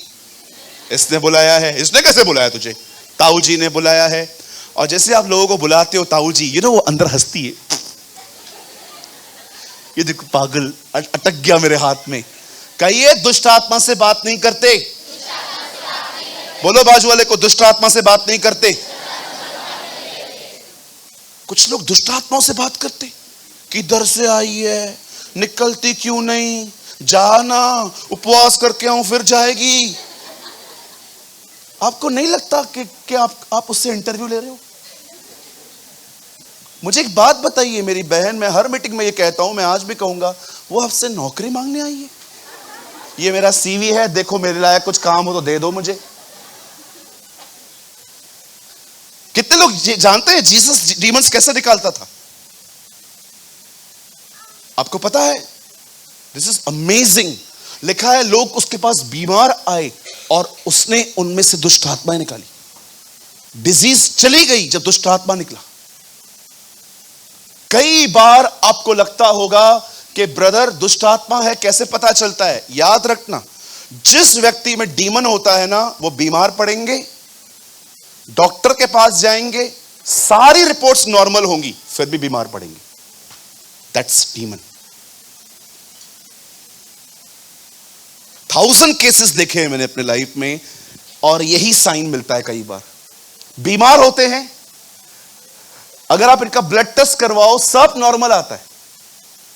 इसने बुलाया है। इसने कैसे बुलाया तुझे? ताऊ जी ने बुलाया है। और जैसे आप लोगों को बुलाते हो ताऊ जी, वो अंदर हंसती है, ये देखो पागल अटक गया मेरे हाथ में। कहिए दुष्ट आत्मा से बात नहीं करते। बोलो बाजू वाले को, दुष्ट आत्मा से बात नहीं करते। कुछ लोग दुष्ट आत्माओं से बात करते, किधर से आई है, निकलती क्यों नहीं, जाना उपवास करके आऊं फिर जाएगी। आपको नहीं लगता कि आप उससे इंटरव्यू ले रहे हो? मुझे एक बात बताइए मेरी बहन, मैं हर मीटिंग में ये कहता हूं, मैं आज भी कहूंगा, वो आपसे नौकरी मांगने आई है? ये मेरा सीवी है, देखो मेरे लायक कुछ काम हो तो दे दो मुझे। कितने लोग जानते हैं जीसस डीमंस कैसे निकालता था? आपको पता है? This is amazing. लिखा है लोग उसके पास बीमार आए और उसने उनमें से दुष्ट आत्माएं निकाली। डिजीज चली गई जब दुष्ट आत्मा निकला। कई बार आपको लगता होगा कि ब्रदर दुष्ट आत्मा है, कैसे पता चलता है? याद रखना, जिस व्यक्ति में डीमन होता है ना, वो बीमार पड़ेंगे, डॉक्टर के पास जाएंगे, सारी रिपोर्ट्स नॉर्मल होंगी, फिर भी बीमार पड़ेंगे। That's demon. 1000 केसेस देखे हैं मैंने अपने लाइफ में, और यही साइन मिलता है। कई बार बीमार होते हैं, अगर आप इनका ब्लड टेस्ट करवाओ सब नॉर्मल आता है,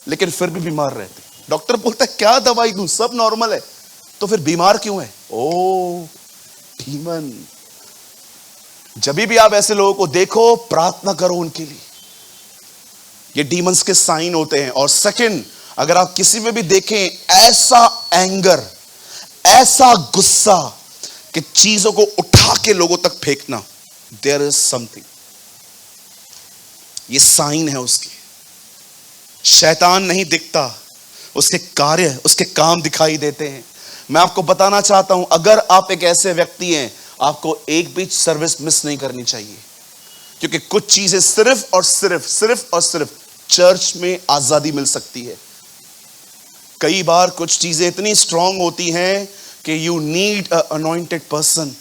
लेकिन फिर भी बीमार रहते हैं। डॉक्टर बोलता है क्या दवाई दूं, सब नॉर्मल है, तो फिर बीमार क्यों है? ओ डीमन। जब भी आप ऐसे लोगों को देखो, प्रार्थना करो उनके लिए। ये डीमंस के साइन होते हैं। और सेकंड, अगर आप किसी में भी देखें ऐसा एंगर, ऐसा गुस्सा कि चीजों को उठा के लोगों तक फेंकना, देयर इज समथिंग। ये साइन है उसके। शैतान नहीं दिखता, उसके कार्य, उसके काम दिखाई देते हैं। मैं आपको बताना चाहता हूं, अगर आप एक ऐसे व्यक्ति हैं, आपको एक भी सर्विस मिस नहीं करनी चाहिए, क्योंकि कुछ चीजें सिर्फ और सिर्फ चर्च में आजादी मिल सकती है। कई बार कुछ चीजें इतनी स्ट्रांग होती हैं कि you need a anointed person.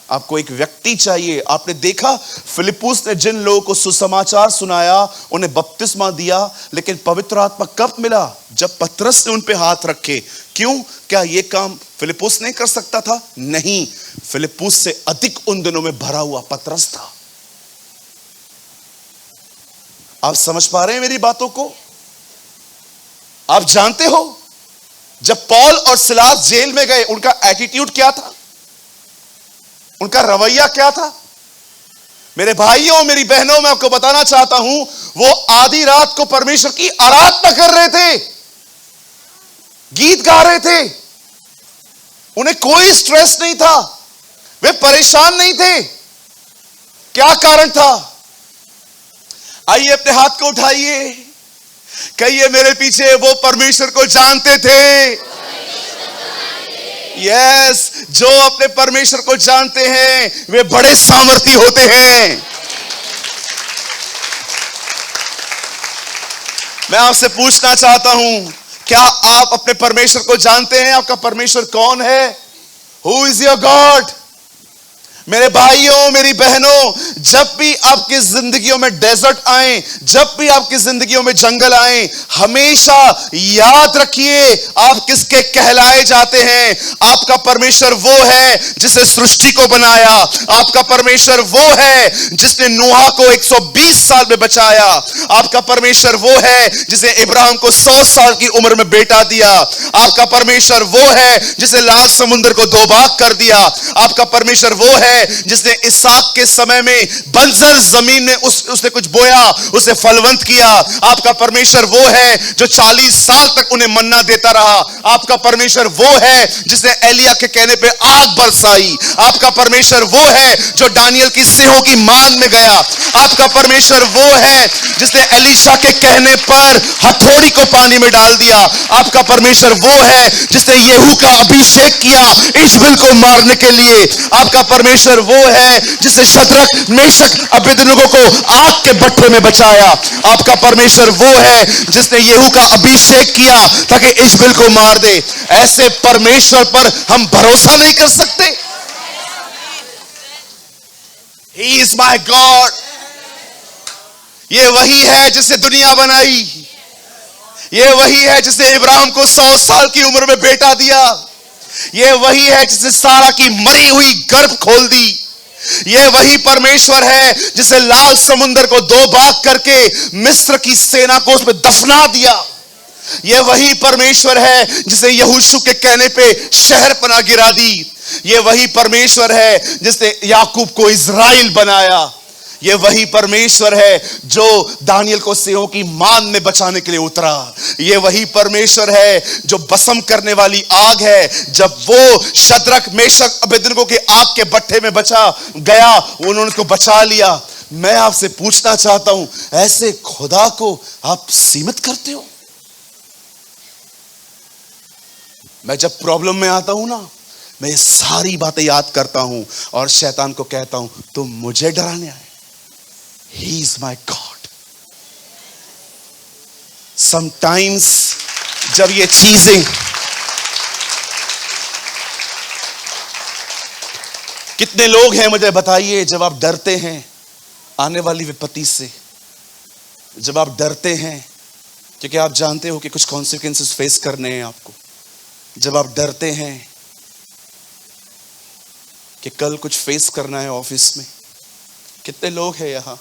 आपको एक व्यक्ति चाहिए। आपने देखा फिलिप्पुस ने जिन लोगों को सुसमाचार सुनाया, उन्हें बपतिस्मा दिया, लेकिन पवित्र आत्मा कब मिला? जब पतरस ने उन पे हाथ रखे। क्यों? क्या ये काम फिलिप्पुस नहीं कर सकता था? नहीं, फिलिप्पुस से अधिक उन दिनों में भरा हुआ पतरस था। आप समझ पा रहे हैं मेरी बातों को? आप जानते हो जब पौल और सिलास जेल में गए, उनका एटीट्यूड क्या था? उनका रवैया क्या था? मेरे भाइयों, मेरी बहनों, मैं आपको बताना चाहता हूं, वो आधी रात को परमेश्वर की आराधना कर रहे थे, गीत गा रहे थे। उन्हें कोई स्ट्रेस नहीं था, वे परेशान नहीं थे। क्या कारण था? आइए अपने हाथ को उठाइए, कहिए मेरे पीछे, वो परमेश्वर को जानते थे। यस, जो अपने परमेश्वर को जानते हैं वे बड़े सामर्थी होते हैं। मैं आपसे पूछना चाहता हूं, क्या आप अपने परमेश्वर को जानते हैं? आपका परमेश्वर कौन है? Who is your God? मेरे भाइयों, मेरी बहनों, जब भी आपकी जिंदगियों में डेजर्ट आए, जब भी आपकी जिंदगियों में जंगल आए, हमेशा याद रखिए आप किसके कहलाए जाते हैं। आपका परमेश्वर वो है जिसने सृष्टि को बनाया। आपका परमेश्वर वो है जिसने नूहा को 120 साल में बचाया। आपका परमेश्वर वो है जिसने इब्राहिम को 100 साल की उम्र में बेटा दिया। आपका परमेश्वर वो है जिसने लाल समुद्र को दो भाग कर दिया। आपका परमेश्वर वो है जिसने इसहाक के समय में बंजर जमीन में उसने कुछ बोया, उसे फलवंत किया। आपका परमेश्वर वो है जो 40 साल तक उन्हें मन्ना देता रहा। आपका परमेश्वर वो है जिसने एलिया के कहने पे आग बरसाई। आपका परमेश्वर वो है जो दानियल की सिंहों की मान में गया। आपका परमेश्वर वो है जिसने एलीशा के कहने पर हथौड़ी को पानी में डाल दिया। आपका परमेश्वर वो है जिसने येहू का अभिषेक किया इश्बिल को मारने के लिए। आपका परमेश्वर वो है जिसने शद्रक, मेशक, अबेदनगो को आग के भट्ठे में बचाया। आपका परमेश्वर वो है जिसने येहू का अभिषेक किया ताकि इश्बिल को मार दे। ऐसे परमेश्वर पर हम भरोसा नहीं कर सकते? He is my God. ये वही है जिसने दुनिया बनाई। ये वही है जिसने इब्राहिम को 100 साल की उम्र में बेटा दिया। ये वही है जिसने सारा की मरी हुई गर्भ खोल दी। ये वही परमेश्वर है जिसने लाल समुद्र को 2 भाग करके मिस्र की सेना को उसमें दफना दिया। ये वही परमेश्वर है जिसने यहोशू के कहने पे शहर पना गिरा दी। ये वही परमेश्वर है जिसने याकूब को इज़राइल बनाया। ये वही परमेश्वर है जो दानियल को सिंहों की मान में बचाने के लिए उतरा। ये वही परमेश्वर है जो भस्म करने वाली आग है। जब वो शद्रक मेशक अबेदनगो के आग के भट्ठे में बचा गया, उन्होंने उसको बचा लिया। मैं आपसे पूछना चाहता हूं, ऐसे खुदा को आप सीमित करते हो? मैं जब प्रॉब्लम में आता हूं ना, मैं ये सारी बातें याद करता हूं और शैतान को कहता हूं, तुम मुझे डराने आए। He is my God. Sometimes जब ये चीजें कितने लोग हैं मुझे बताइए, जब आप डरते हैं आने वाली विपत्ति से, जब आप डरते हैं क्योंकि आप जानते हो कि कुछ कॉन्सिक्वेंसेस फेस करने हैं आपको, जब आप डरते हैं कि कल कुछ फेस करना है ऑफिस में, कितने लोग हैं यहां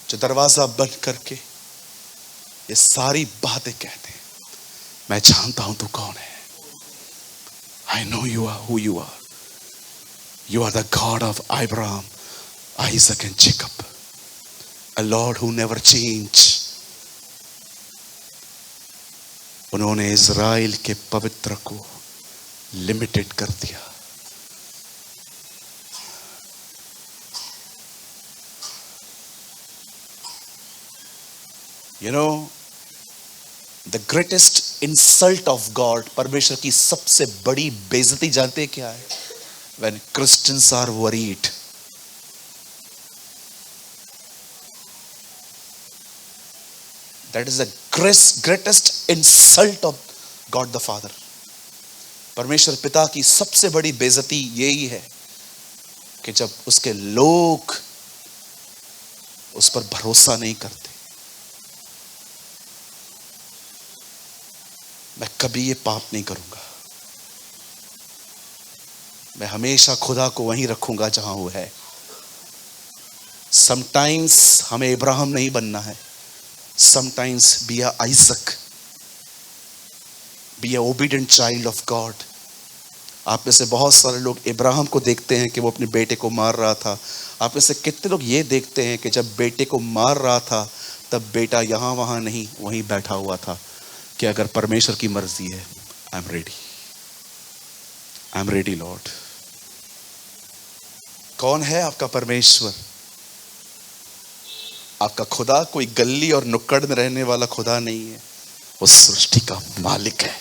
जो दरवाजा बंद करके ये सारी बातें कहते हैं, मैं जानता हूं तू कौन है। I know you are who you are. You are the God of Abraham, Isaac and Jacob, a Lord who never change. उन्होंने इज़राइल के पवित्र को लिमिटेड कर दिया। You know, the greatest insult of God, परमेश्वर की सबसे बड़ी बेइज्जती जानते हैं क्या है? When Christians are worried. That is the greatest insult of God the Father. परमेश्वर पिता की सबसे बड़ी बेइज्जती यही है कि जब उसके लोग उस पर भरोसा नहीं करते। मैं कभी ये पाप नहीं करूंगा, मैं हमेशा खुदा को वहीं रखूंगा जहां वो है। समटाइम्स हमें इब्राहिम नहीं बनना है, sometimes be a Isaac, be a obedient child of God. आप में से बहुत सारे लोग इब्राहिम को देखते हैं कि वो अपने बेटे को मार रहा था। आप में से कितने लोग ये देखते हैं कि जब बेटे को मार रहा था तब बेटा यहां वहां नहीं, वहीं बैठा हुआ था कि अगर परमेश्वर की मर्जी है, आई एम रेडी लॉर्ड। कौन है आपका परमेश्वर? आपका खुदा कोई गली और नुक्कड़ में रहने वाला खुदा नहीं है, वो सृष्टि का मालिक है।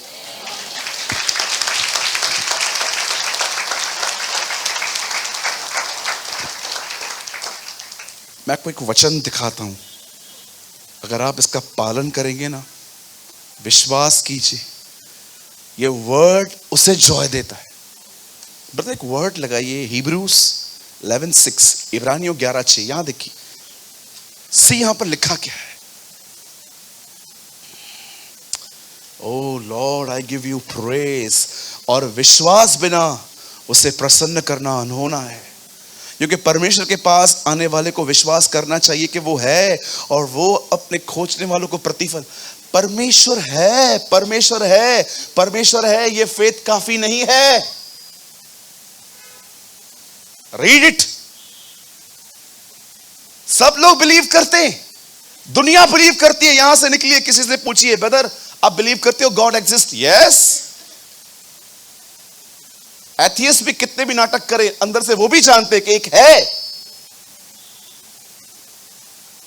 मैं आपको एक वचन दिखाता हूं, अगर आप इसका पालन करेंगे ना, विश्वास कीजिए, ये वर्ड उसे जॉय देता है। बता एक वर्ड लगाइए, हिब्रूस 11:6, इब्रानियों 11:6, यहां देखिए, सी यहां पर लिखा क्या है? O Lord I give you praise. और विश्वास बिना उसे प्रसन्न करना अनहोना है, क्योंकि परमेश्वर के पास आने वाले को विश्वास करना चाहिए कि वो है और वो अपने खोजने वालों को प्रतिफल। परमेश्वर है, परमेश्वर है, परमेश्वर है, ये फेथ काफी नहीं है। Read it. सब लोग बिलीव करते हैं, दुनिया बिलीव करती है। यहां से निकलिए, किसी से पूछिए, ब्रदर आप बिलीव करते हो गॉड एग्जिस्ट? यस। एथियस्ट भी कितने भी नाटक करें, अंदर से वो भी जानते हैं कि एक है।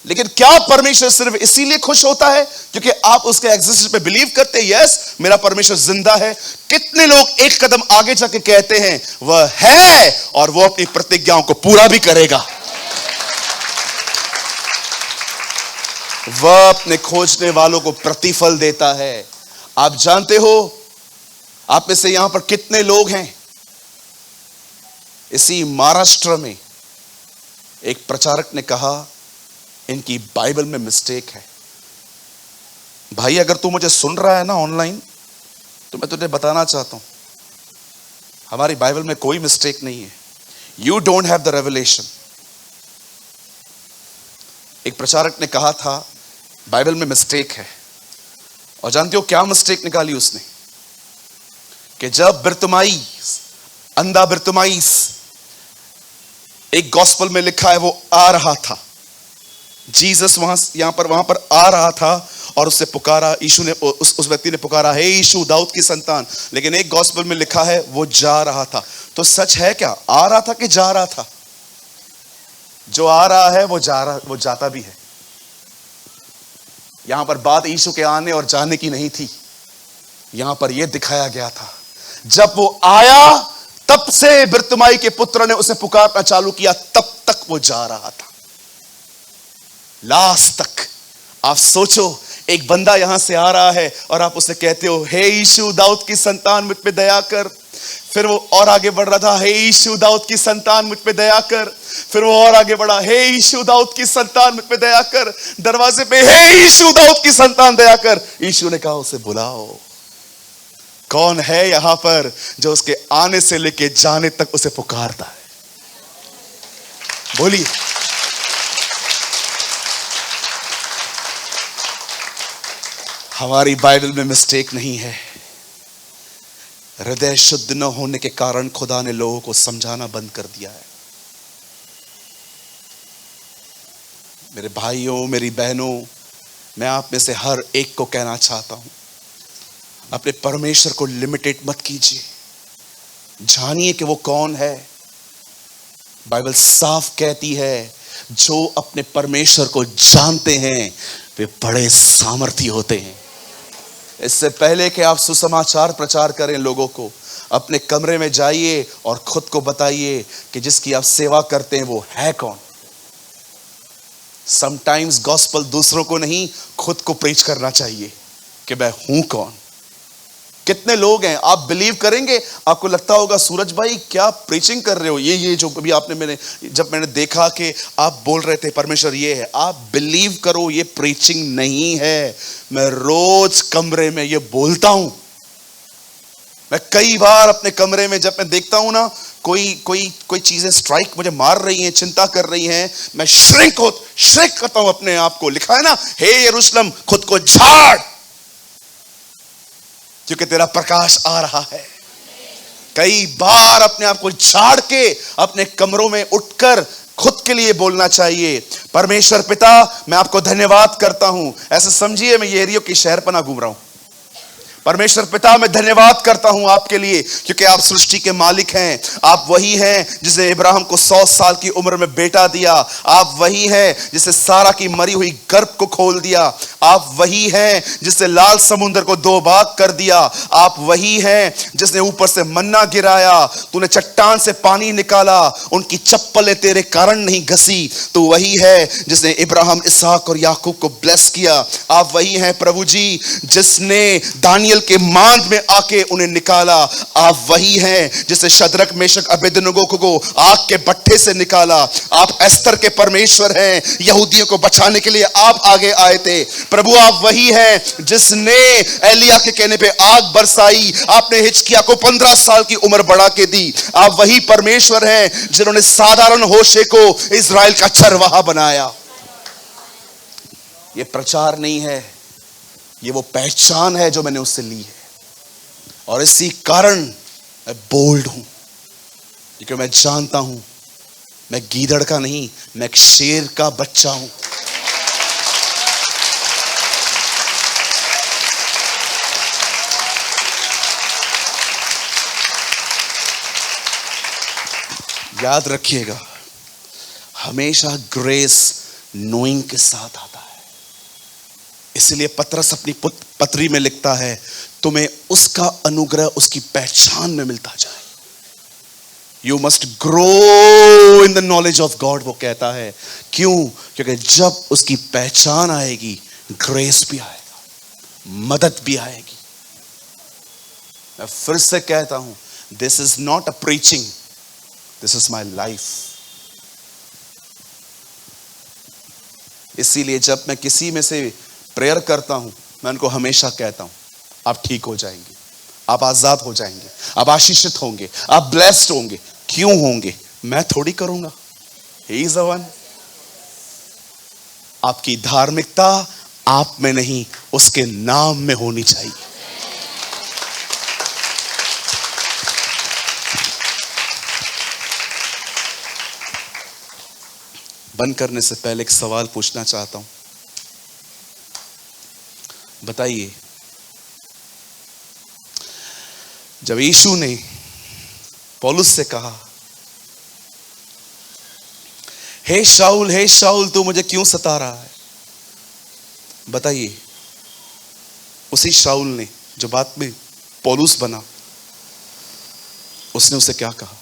लेकिन क्या परमेश्वर सिर्फ इसीलिए खुश होता है क्योंकि आप उसके एग्जिस्टेंस पे बिलीव करते हैं? यस, मेरा परमेश्वर जिंदा है। कितने लोग एक कदम आगे जाके कहते हैं वह है और वो अपनी प्रतिज्ञाओं को पूरा भी करेगा। वह अपने खोजने वालों को प्रतिफल देता है। आप जानते हो, आप में से यहां पर कितने लोग हैं इसी महाराष्ट्र में एक प्रचारक ने कहा इनकी बाइबल में मिस्टेक है। भाई अगर तू मुझे सुन रहा है ना ऑनलाइन, तो मैं तुझे बताना चाहता हूं हमारी बाइबल में कोई मिस्टेक नहीं है। You don't have the revelation. एक प्रचारक ने कहा था बाइबल में मिस्टेक है, और जानते हो क्या मिस्टेक निकाली उसने? कि जब बिरतुमाई, अंधा बिरतुमाइस, एक गॉस्पेल में लिखा है वो आ रहा था, जीसस वहां पर आ रहा था और उससे पुकारा, यीशु ने उस व्यक्ति ने पुकारा, हे यीशु दाऊद की संतान। लेकिन एक गॉस्पेल में लिखा है वो जा रहा था। तो सच है क्या, आ रहा था कि जा रहा था? जो आ रहा है वो जाता भी है। यहां पर बात यीशु के आने और जाने की नहीं थी, यहां पर यह दिखाया गया था जब वो आया तब से बिरतुमाई के पुत्र ने उसे पुकारना चालू किया, तब तक वो जा रहा था, लास्ट तक। आप सोचो, एक बंदा यहां से आ रहा है और आप उसे कहते हो, हे यीशु दाऊद की संतान मुझ पे दया कर। फिर वो और आगे बढ़ रहा था, हे यीशु दाऊद की संतान मुझ पे दया कर। फिर वो और आगे बढ़ा, हे यीशु दाऊद की संतान मुझ पे दया कर। दरवाजे पे, हे यीशु दाऊद की संतान दया कर। यीशु ने कहा उसे बुलाओ। कौन है यहां पर जो उसके आने से लेके जाने तक उसे पुकारता है? बोलिए। हमारी बाइबल में मिस्टेक नहीं है। हृदय शुद्ध न होने के कारण खुदा ने लोगों को समझाना बंद कर दिया है। मेरे भाइयों, मेरी बहनों, मैं आप में से हर एक को कहना चाहता हूं, अपने परमेश्वर को लिमिटेड मत कीजिए। जानिए कि वो कौन है। बाइबल साफ कहती है, जो अपने परमेश्वर को जानते हैं वे बड़े सामर्थी होते हैं। इससे पहले कि आप सुसमाचार प्रचार करें लोगों को, अपने कमरे में जाइए और खुद को बताइए कि जिसकी आप सेवा करते हैं वो है कौन। समटाइम्स गॉस्पेल दूसरों को नहीं, खुद को प्रीच करना चाहिए कि मैं हूं कौन। कितने लोग हैं, आप बिलीव करेंगे, आपको लगता होगा सूरज भाई क्या प्रीचिंग कर रहे हो, ये जो अभी आपने जब मैंने देखा कि आप बोल रहे थे परमेश्वर ये है, आप बिलीव करो ये प्रीचिंग नहीं है। मैं रोज कमरे में ये बोलता हूं। मैं कई बार अपने कमरे में जब मैं देखता हूं ना कोई चीजें स्ट्राइक मुझे मार रही हैं, चिंता कर रही हैं, मैं श्रिंक करता हूं अपने आप को। लिखा है ना, हे यरूशलेम खुद को झाड़, क्योंकि तेरा प्रकाश आ रहा है। कई बार अपने आप को झाड़ के अपने कमरों में उठकर खुद के लिए बोलना चाहिए, परमेश्वर पिता मैं आपको धन्यवाद करता हूं। ऐसे समझिए मैं येरियो की शहर पना घूम रहा हूं। परमेश्वर पिता मैं धन्यवाद करता हूं आपके लिए, क्योंकि आप सृष्टि के मालिक हैं। आप वही हैं जिसने इब्राहिम को 100 साल की उम्र में बेटा दिया। आप वही हैं जिसने सारा की मरी हुई गर्भ को खोल दिया। आप वही हैं जिसने लाल समुद्र को 2 भाग कर दिया। आप वही हैं जिसने ऊपर से मन्ना गिराया, तूने चट्टान से पानी निकाला, उनकी चप्पलें तेरे कारण नहीं घसी। तो वही है जिसने इब्राहिम, इसहाक और याकूब को ब्लेस किया। आप वही हैं प्रभु जी जिसने दानियल के मांद में आके उन्हें निकाला। आप वही हैं जिसने शद्रक, मेशक, अबेदनगो को आग के भट्ठे से निकाला। आप एस्तर के परमेश्वर हैं, यहूदियों को बचाने के लिए आप आगे आए थे। प्रभु आप वही हैं जिसने एलिया के कहने पे आग बरसाई, आपने हिजकिय्याह को 15 साल की उम्र बढ़ा के दी। आप वही परमेश्वर हैं जिन्होंने साधारण होशे को इजराइल का चरवाहा बनाया। ये प्रचार नहीं है, ये वो पहचान है जो मैंने उससे ली है, और इसी कारण मैं बोल्ड हूं, क्योंकि मैं जानता हूं मैं गीदड़ का नहीं, मैं एक शेर का बच्चा हूं। याद रखिएगा, हमेशा ग्रेस नोइंग के साथ आता है। इसलिए पतरस अपनी पत्री में लिखता है, तुम्हें उसका अनुग्रह उसकी पहचान में मिलता जाए। You must grow in the knowledge of God, वो कहता है। क्यों? क्योंकि जब उसकी पहचान आएगी, ग्रेस भी आएगा, मदद भी आएगी। मैं फिर से कहता हूं, this is not a preaching, this is my life. इसीलिए जब मैं किसी में से प्रेयर करता हूं, मैं उनको हमेशा कहता हूं, आप ठीक हो जाएंगे, आप आजाद हो जाएंगे, आप आशीषित होंगे, आप ब्लेस्ड होंगे। क्यों होंगे? मैं थोड़ी करूंगा, ही इज द वन। आपकी धार्मिकता आप में नहीं, उसके नाम में होनी चाहिए। बंद करने से पहले एक सवाल पूछना चाहता हूं। बताइए, जब यीशु ने पौलुस से कहा, हे शाऊल तू मुझे क्यों सता रहा है, बताइए, उसी शाऊल ने जो बाद में पौलुस बना, उसने उसे क्या कहा?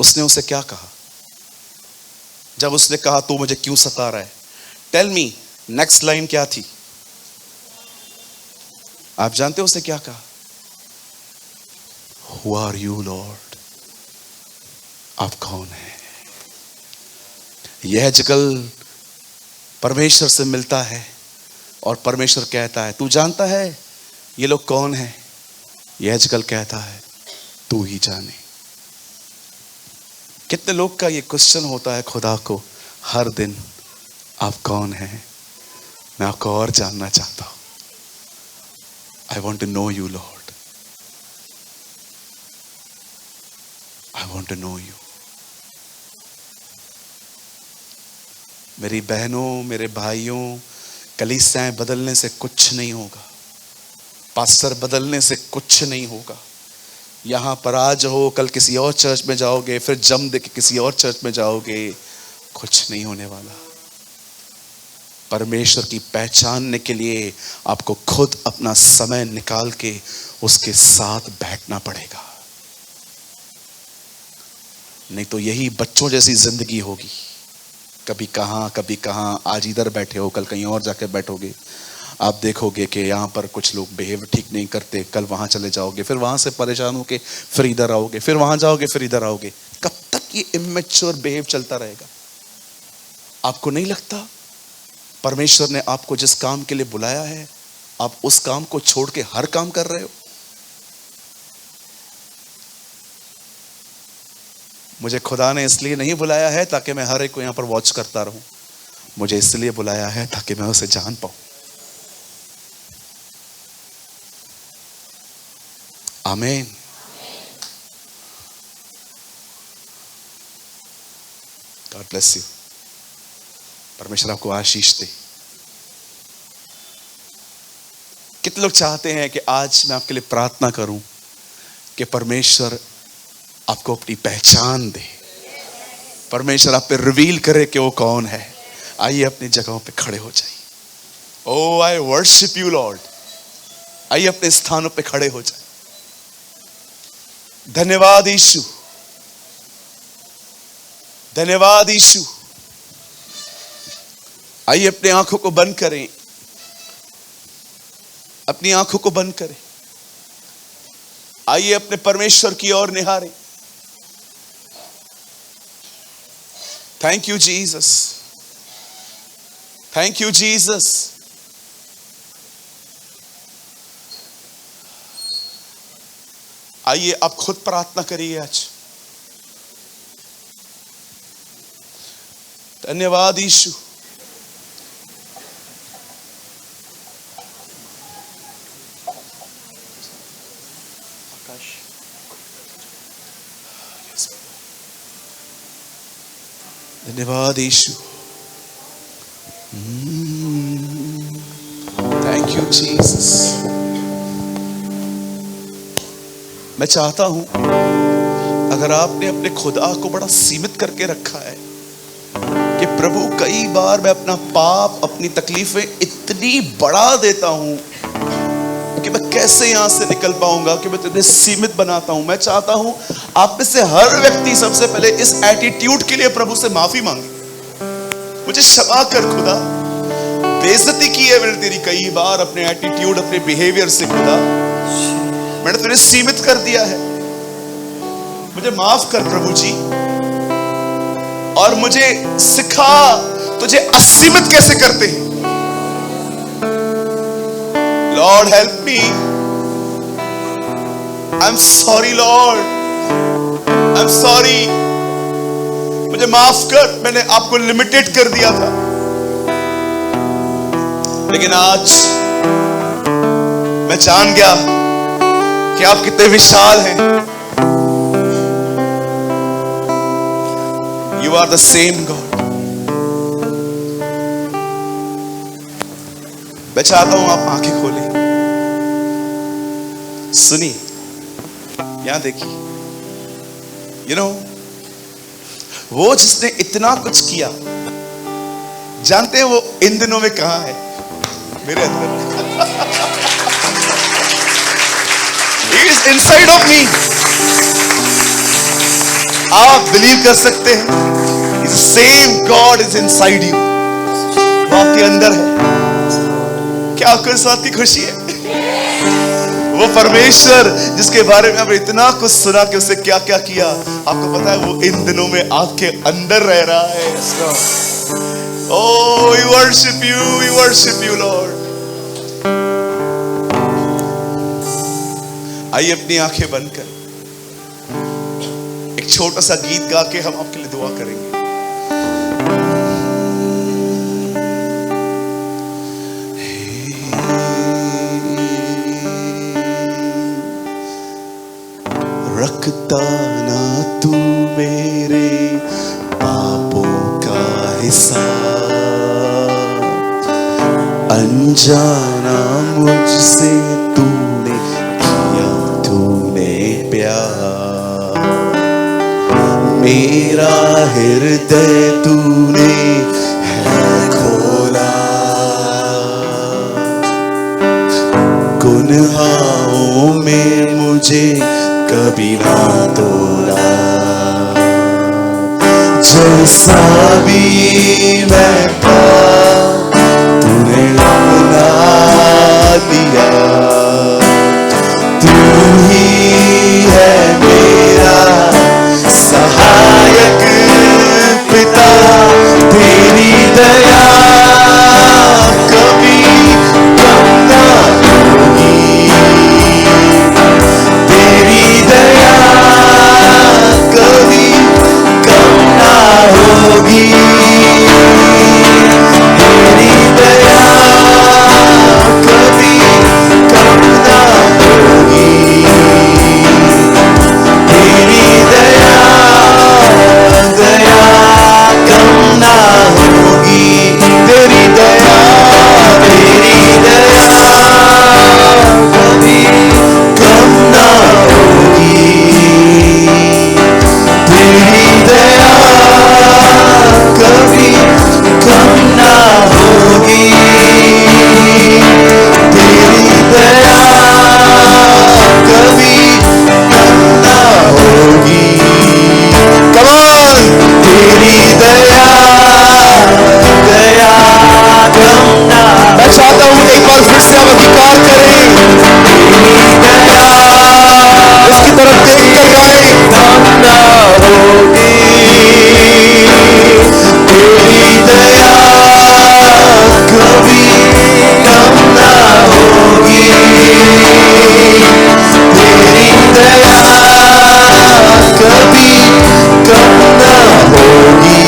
उसने उसे क्या कहा जब उसने कहा तू मुझे क्यों सता रहा है? टेल मी, नेक्स्ट लाइन क्या थी? आप जानते हो उसने क्या कहा? Who are you, Lord? आप कौन हैं? यह जगल परमेश्वर से मिलता है और परमेश्वर कहता है, तू जानता है ये लोग कौन हैं? यह जगल कहता है, तू ही जाने। कितने लोग का ये क्वेश्चन होता है खुदा को हर दिन, आप कौन हैं? मैं आपको और जानना चाहता हूं। I want to know you Lord, I want to know you. मेरी बहनों, मेरे भाइयों, कलीसियाएं बदलने से कुछ नहीं होगा, पास्टर बदलने से कुछ नहीं होगा। यहां पर आज हो, कल किसी और चर्च में जाओगे, फिर जम दे के किसी और चर्च में जाओगे, कुछ नहीं होने वाला। परमेश्वर की पहचानने के लिए आपको खुद अपना समय निकाल के उसके साथ बैठना पड़ेगा, नहीं तो यही बच्चों जैसी जिंदगी होगी। कभी कहां, आज इधर बैठे हो, कल कहीं और जाके बैठोगे। आप देखोगे कि यहाँ पर कुछ लोग बिहेव ठीक नहीं करते, कल वहां चले जाओगे, फिर वहां से परेशान होके फिर इधर आओगे, फिर वहां जाओगे, फिर इधर आओगे। कब तक ये इमेच्योर बिहेव चलता रहेगा? आपको नहीं लगता परमेश्वर ने आपको जिस काम के लिए बुलाया है, आप उस काम को छोड़ के हर काम कर रहे हो? मुझे खुदा ने इसलिए नहीं बुलाया है ताकि मैं हर एक को यहां पर वॉच करता रहूं, मुझे इसलिए बुलाया है ताकि मैं उसे जान पाऊं। आमीन। God bless you. परमेश्वर आपको आशीष दे। कितने लोग चाहते हैं कि आज मैं आपके लिए प्रार्थना करूं कि परमेश्वर आपको अपनी पहचान दे, परमेश्वर आप पे रिवील करे कि वो कौन है। आइए अपनी जगहों पे खड़े हो जाइए। ओ आई वर्शिप यू लॉर्ड। आइए अपने स्थानों पे खड़े हो जाइए। धन्यवाद यीशु, धन्यवाद यीशु। आइए अपनी आंखों को बंद करें, अपनी आंखों को बंद करें। आइए अपने परमेश्वर की ओर निहारें। Thank you Jesus, thank you Jesus. आइए आप खुद प्रार्थना करिए आज। धन्यवाद यीशु। धन्यवाद यीशु। Thank you Jesus. मैं चाहता हूं, अगर आपने अपने खुदा को बड़ा सीमित करके रखा है कि प्रभु कई बार मैं अपना पाप, अपनी तकलीफें इतनी बढ़ा देता हूं कि मैं कैसे यहां से निकल पाऊंगा, कि मैं तुझे सीमित बनाता हूं। मैं चाहता हूं आप में से हर व्यक्ति सबसे पहले इस एटीट्यूड के लिए प्रभु से माफी मांगे। मुझे क्षमा कर खुदा, बेइज्जती की है मैंने तेरी कई बार अपने एटीट्यूड, अपने बिहेवियर से। खुदा मैंने तुझे सीमित कर दिया है, मुझे माफ कर प्रभु जी। और मुझे सिखा तुझे असीमित कैसे करते हैं। Lord help me, I am sorry Lord, I am sorry, मुझे माफ कर, मैंने आपको लिमिटेड कर दिया था। लेकिन आज मैं जान गया कि आप कितने विशाल हैं। You are the same God. मैं चाहता हूं आप आंखें खोलें, सुनिए, यहां देखिए। यू नो, वो जिसने इतना कुछ किया, जानते हैं वो इन दिनों में कहां है? मेरे अंदर। He is inside of me. आप बिलीव कर सकते हैं, the same God is inside you. वो आपके अंदर है। क्या आपको इस बात की खुशी है? वो परमेश्वर जिसके बारे में आपने इतना कुछ सुना कि उसने क्या क्या किया, आपको पता है वो इन दिनों में आपके अंदर रह रहा है। Oh, we worship you, Lord. आइए अपनी आंखें बंद कर एक छोटा सा गीत गा के हम आपके लिए दुआ करेंगे। रखता ना तू मेरे पापों का हिसाब, अनजाना मुझसे तूने किया तूने प्यार, मेरा हृदय तूने है खोला, गुनाहों में मुझे कभी ना तोड़ा, जैसा भी मैं था तूने अपना दिया, तू ही है मेरा सहायक पिता, तेरी दया कभी कम ना होगी, तेरी दया कभी कम ना होगी, तेरी दया कभी कम ना होगी, तेरी दया दया कम ना होगी, तेरी दया कभी कम ना होगी, तेरी दया कभी कम ना होगी, तेरी दया कभी कम ना होगी। Come on! तेरी दया दया कम ना। मैं चाहता हूँ एक बार फिर से हम अधिकार करें, तेरी दया उसकी तरफ देख कर गाएं, कम ना होगी, तेरी दया कभी कम ना होगी, तेरी दया कभी कम ना होगी,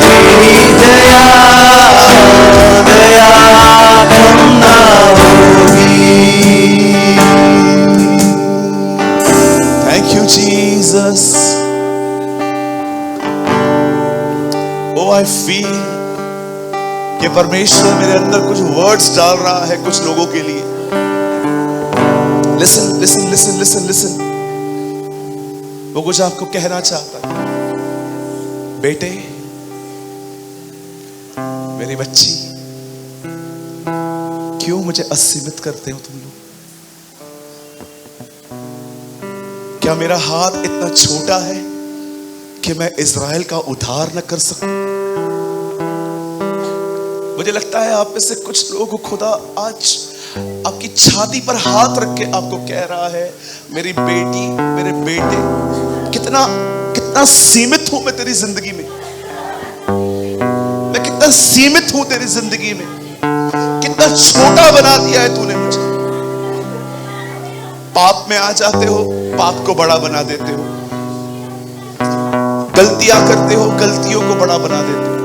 तेरी दया दया कम ना होगी। Thank you, Jesus. Oh, I feel कि परमेश्वर मेरे अंदर कुछ वर्ड्स डाल रहा है कुछ लोगों के लिए। Listen, listen, listen, listen, listen. वो कुछ आपको कहना चाहता है। बेटे, मेरी बच्ची, क्यों मुझे असीमित करते हो तुम लोग? क्या मेरा हाथ इतना छोटा है कि मैं इज़राइल का उद्धार न कर सकूं? मुझे लगता है आप में से कुछ लोगों को खुदा आज आपकी छाती पर हाथ रख के आपको कह रहा है, मेरी बेटी, मेरे बेटे, कितना कितना सीमित हूं मैं तेरी जिंदगी में, मैं कितना सीमित हूं तेरी जिंदगी में, कितना छोटा बना दिया है तूने मुझे। पाप में आ जाते हो, पाप को बड़ा बना देते हो, गलतियां करते हो, गलतियों को बड़ा बना देते हो।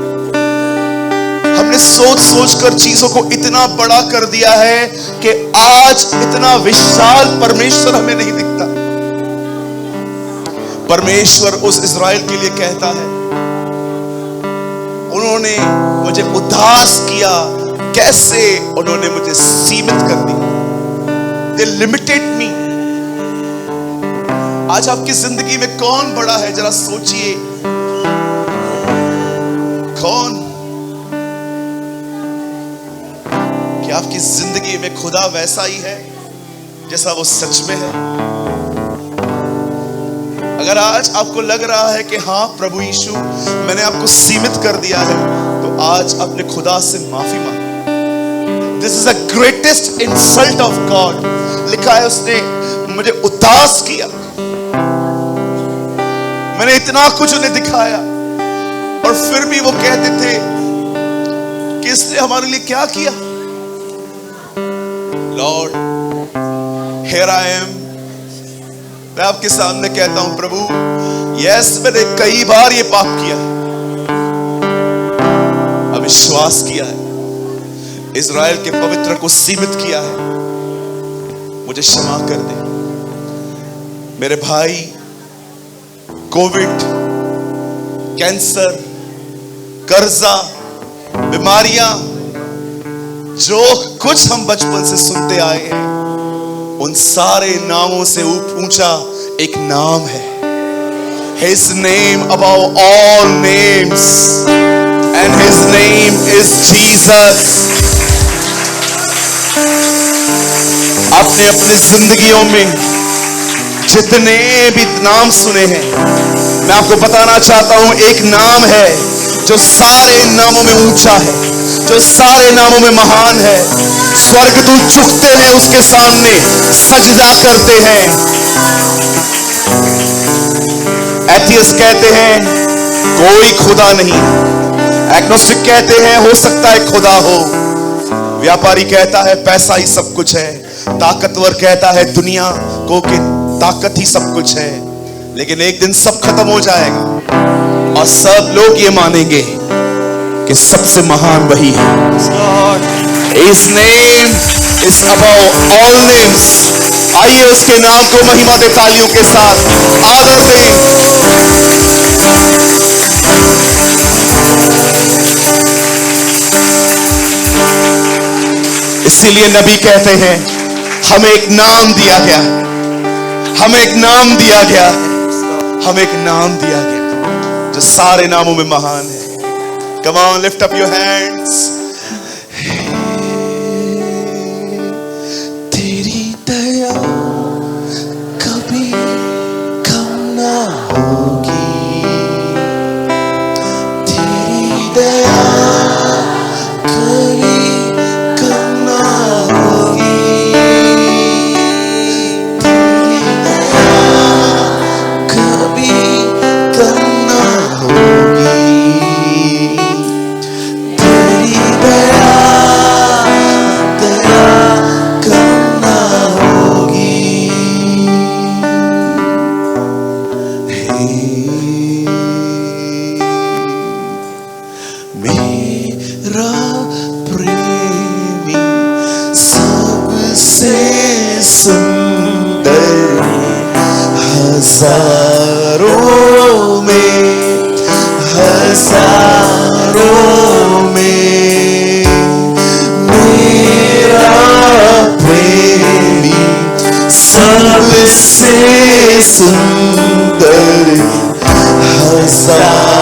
हमने सोच सोच कर चीजों को इतना बड़ा कर दिया है कि आज इतना विशाल परमेश्वर हमें नहीं दिखता। परमेश्वर उस इज़राइल के लिए कहता है, उन्होंने मुझे उदास किया, कैसे उन्होंने मुझे सीमित कर दिया। They limited me। आज आपकी जिंदगी में कौन बड़ा है, जरा सोचिए, कौन? क्या आपकी जिंदगी में खुदा वैसा ही है जैसा वो सच में है? अगर आज आपको लग रहा है कि हाँ प्रभु यीशु मैंने आपको सीमित कर दिया है, तो आज अपने खुदा से माफी मांगो। This is the greatest insult of God. लिखा है उसने मुझे उदास किया, मैंने इतना कुछ उन्हें दिखाया और फिर भी वो कहते थे कि इसने हमारे लिए क्या किया। Lord, here I am. मैं आपके सामने कहता हूं प्रभु, यस मैंने कई बार ये पाप किया है, अविश्वास किया है, इज़राइल के पवित्र को सीमित किया है, मुझे क्षमा कर दे। मेरे भाई, कोविड, कैंसर, कर्जा, बीमारियां, जो कुछ हम बचपन से सुनते आए हैं, उन सारे नामों से ऊंचा एक नाम है। His name above all names, and His name is Jesus। आपने अपनी जिंदगियों में जितने भी नाम सुने हैं, मैं आपको बताना चाहता हूं, एक नाम है जो सारे नामों में ऊंचा है, जो सारे नामों में महान है। स्वर्गदूत झुकते हैं उसके सामने, सजदा करते हैं। एथियस्ट कहते हैं कोई खुदा नहीं, एग्नोस्टिक कहते हैं हो सकता है खुदा हो, व्यापारी कहता है पैसा ही सब कुछ है, ताकतवर कहता है दुनिया को कि ताकत ही सब कुछ है। लेकिन एक दिन सब खत्म हो जाएगा और सब लोग ये मानेंगे कि सबसे महान वही है। His name is above all names। आइए उसके नाम को महिमा दे, तालियों के साथ आदर दें। इसीलिए नबी कहते हैं हमें एक नाम दिया गया है, हमें एक नाम दिया गया है, हमें एक नाम दिया गया जो सारे नामों में महान है। Come on, lift up your hands। तेरी दया कभी कम ना होगी, तेरी दया कभी कम ना होगी, तेरी दया कभी कम ना होगी, तेरी दया कम ना होगी। मेरा प्रेमी सबसे सुंदर, हजारों में, हजारों में मेरा प्रेमी सबसे सुंदर, हजारों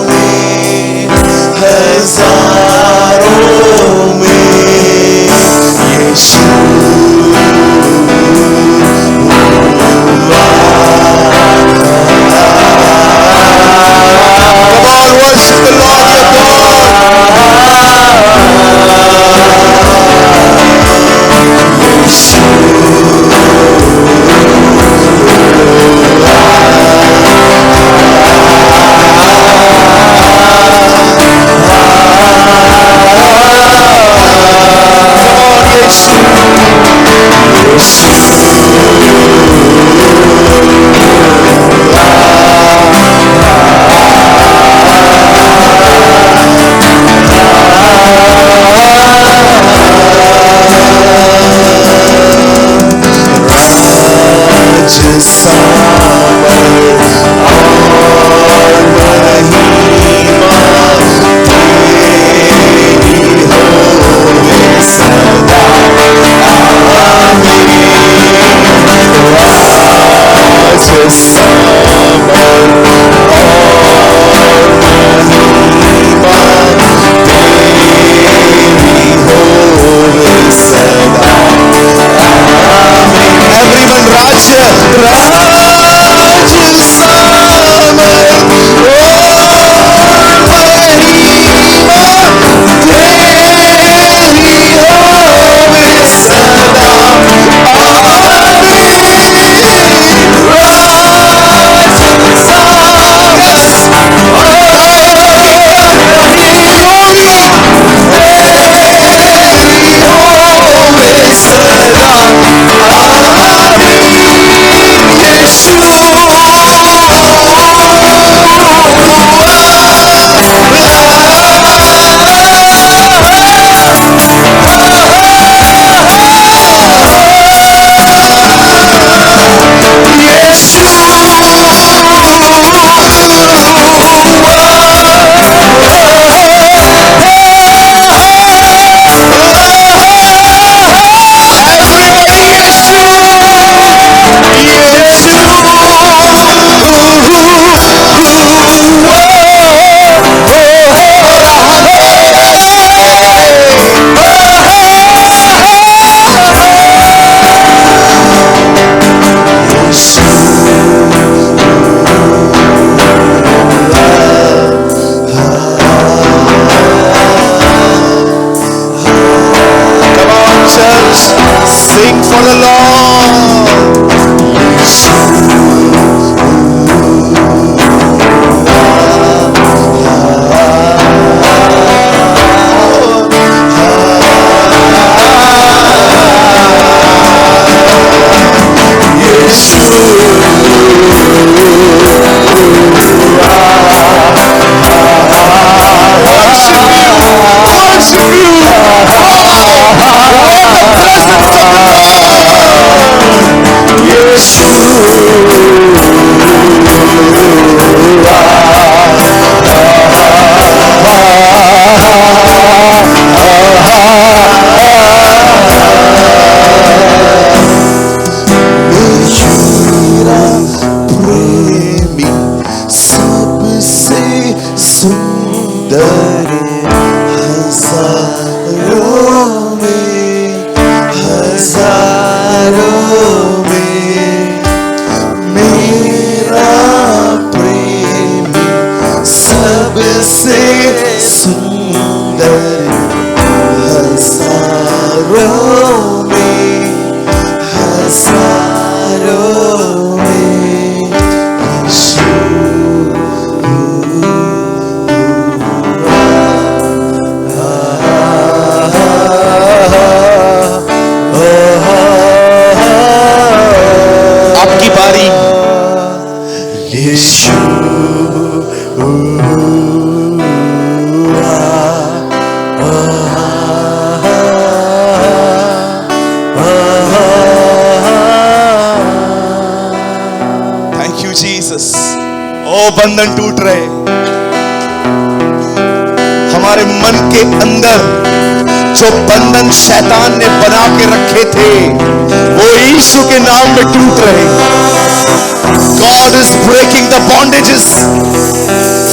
में, हजारों में यीशु। Come on, worship the Lord your God। Yeshu Sing for the बंधन टूट रहे, हमारे मन के अंदर जो बंधन शैतान ने बना के रखे थे वो यीशु के नाम में टूट रहे। God is breaking the bondages।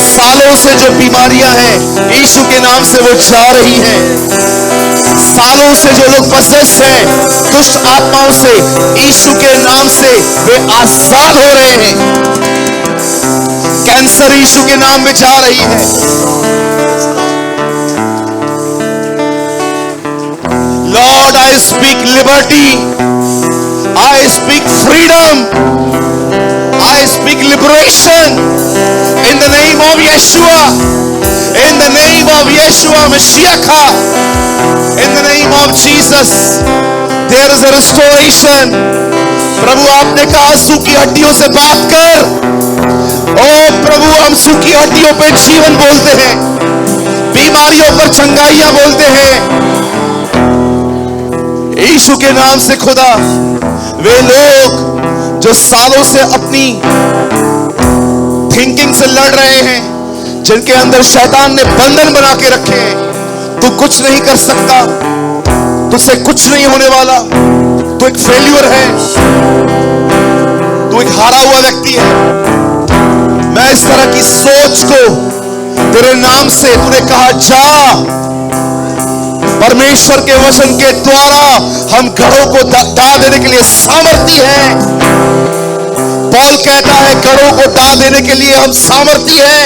सालों से जो बीमारियां हैं यीशु के नाम से वो जा रही हैं। सालों से जो लोग possessed हैं दुष्ट आत्माओं से यीशु के नाम से वे आजाद हो रहे हैं। कैंसर यीशु के नाम में जा रही है। Lord, I speak liberty, I speak freedom, I speak liberation in the name of Yeshua, in the name of Yeshua Mashiach, in the name of Jesus। There is a restoration। प्रभु आपने कहा सूखी हड्डियों से बात कर। ओ प्रभु, हम सूखी हड्डियों पे जीवन बोलते हैं, बीमारियों पर चंगाइयां बोलते हैं यीशु के नाम से। खुदा, वे लोग जो सालों से अपनी थिंकिंग से लड़ रहे हैं, जिनके अंदर शैतान ने बंधन बना के रखे हैं। तू कुछ नहीं कर सकता, तुझसे कुछ नहीं होने वाला, तू एक फेल्यूर है, तू एक हारा हुआ व्यक्ति है। मैं इस तरह की सोच को तेरे नाम से, तूने कहा जा, परमेश्वर के वचन के द्वारा हम घरों को ढा देने के लिए सामर्थी हैं। पौल कहता है घरों को ढा देने के लिए हम सामर्थी हैं।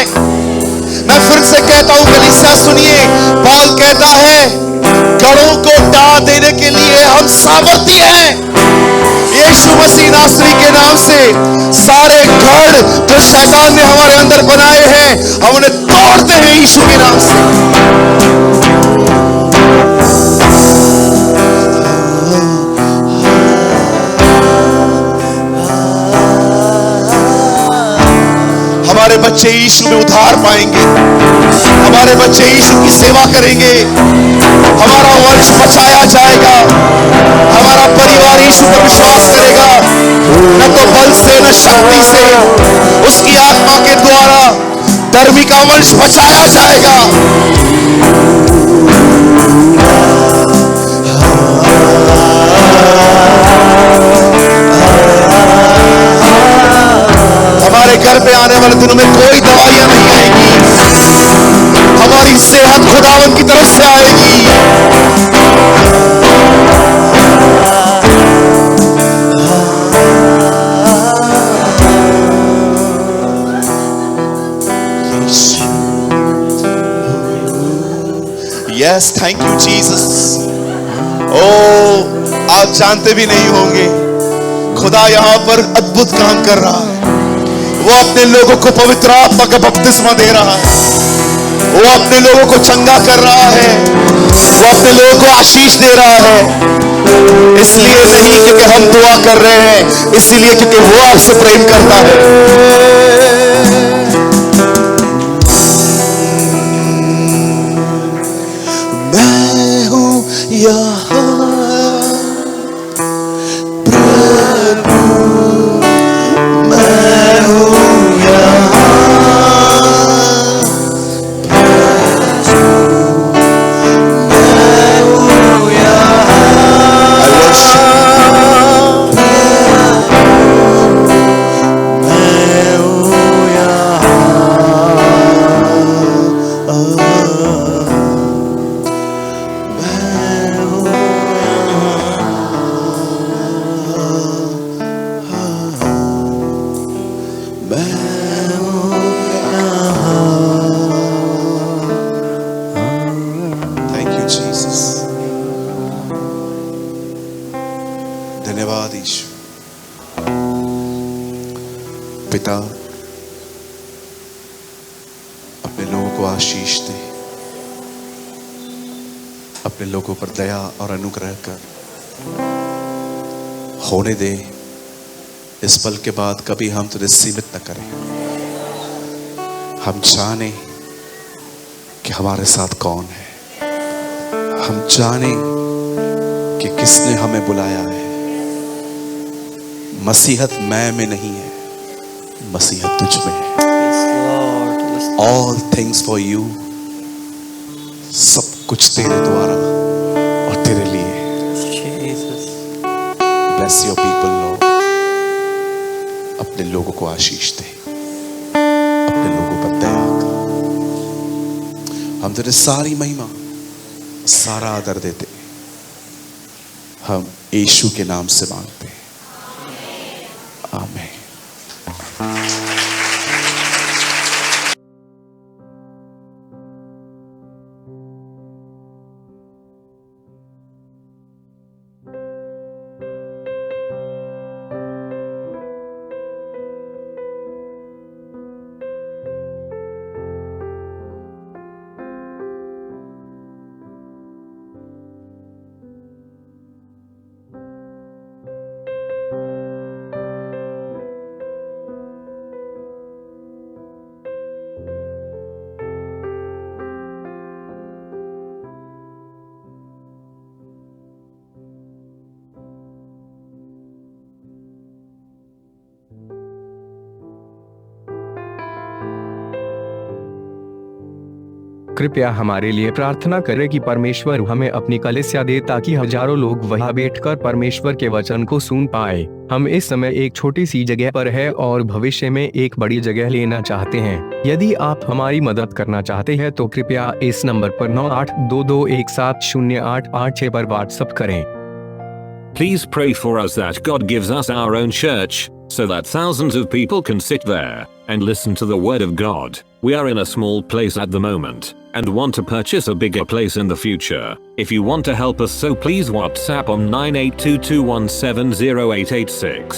मैं फिर से कहता हूं, कलीसिया सुनिए, पौल कहता है घरों को ढा देने के लिए हम सामर्थी हैं। यीशु मसीह नासरी के नाम से सारे गढ़ जो शैतान ने हमारे अंदर बनाए हैं, हम उन्हें तोड़ते हैं यीशु के नाम से। हमारे बच्चे यीशु में उद्धार पाएंगे, हमारे बच्चे यीशु की सेवा करेंगे, हमारा वंश बचाया जाएगा, हमारा परिवार यीशु पर विश्वास करेगा, न तो बल से न शक्ति से, उसकी आत्मा के द्वारा धर्मी का वंश बचाया जाएगा। हमारे घर पे आने वाले दिनों में कोई दवाइयां नहीं आएगी, हमारी सेहत खुदावन की तरफ से आएगी। Yes, thank you Jesus. ओ, आप जानते भी नहीं होंगे, खुदा यहां पर अद्भुत काम कर रहा है। वो अपने लोगों को पवित्र आत्मा का बपतिस्मा दे रहा है, वो अपने लोगों को चंगा कर रहा है, वो अपने लोगों को आशीष दे रहा है। इसलिए नहीं क्योंकि हम दुआ कर रहे हैं, इसीलिए क्योंकि वो आपसे प्रेम करता है। मैं हूं यहाँ पिता अपने लोगों को आशीष दे, अपने लोगों पर दया और अनुग्रह कर होने दे। इस पल के बाद कभी हम तुझे सीमित न करें। हम जाने कि हमारे साथ कौन है, हम जाने कि किसने हमें बुलाया है। मसीहत मैं में नहीं है, मसीहत तुझ में है। All things for you, सब कुछ तेरे द्वारा और तेरे लिए। Bless your people, Lord. अपने लोगों को आशीष दे, अपने लोगों पर दया कर। हम तेरे सारी महिमा, सारा आदर देते, हम यीशु के नाम से मांगते हैं। आमीन। कृपया हमारे लिए प्रार्थना करें कि परमेश्वर हमें अपनी कलीसिया दे ताकि हजारों लोग वहां बैठकर परमेश्वर के वचन को सुन पाए। हम इस समय एक छोटी सी जगह पर है और भविष्य में एक बड़ी जगह लेना चाहते हैं। यदि आप हमारी मदद करना चाहते हैं तो कृपया इस नंबर पर 9822170886 पर व्हाट्सएप करें। Please pray for us that God gives us our own church, so that thousands of people can sit there and listen to the word of God. We are in a small place at the moment and want to purchase a bigger place in the future. If you want to help us, so please WhatsApp on 9822170886.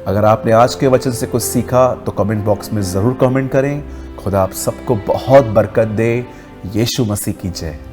अगर आपने आज के वचन से कुछ सीखा तो comment box में जरूर कमेंट करें। खुदा आप सबको बहुत बरकत दे। यीशु मसीह की जय।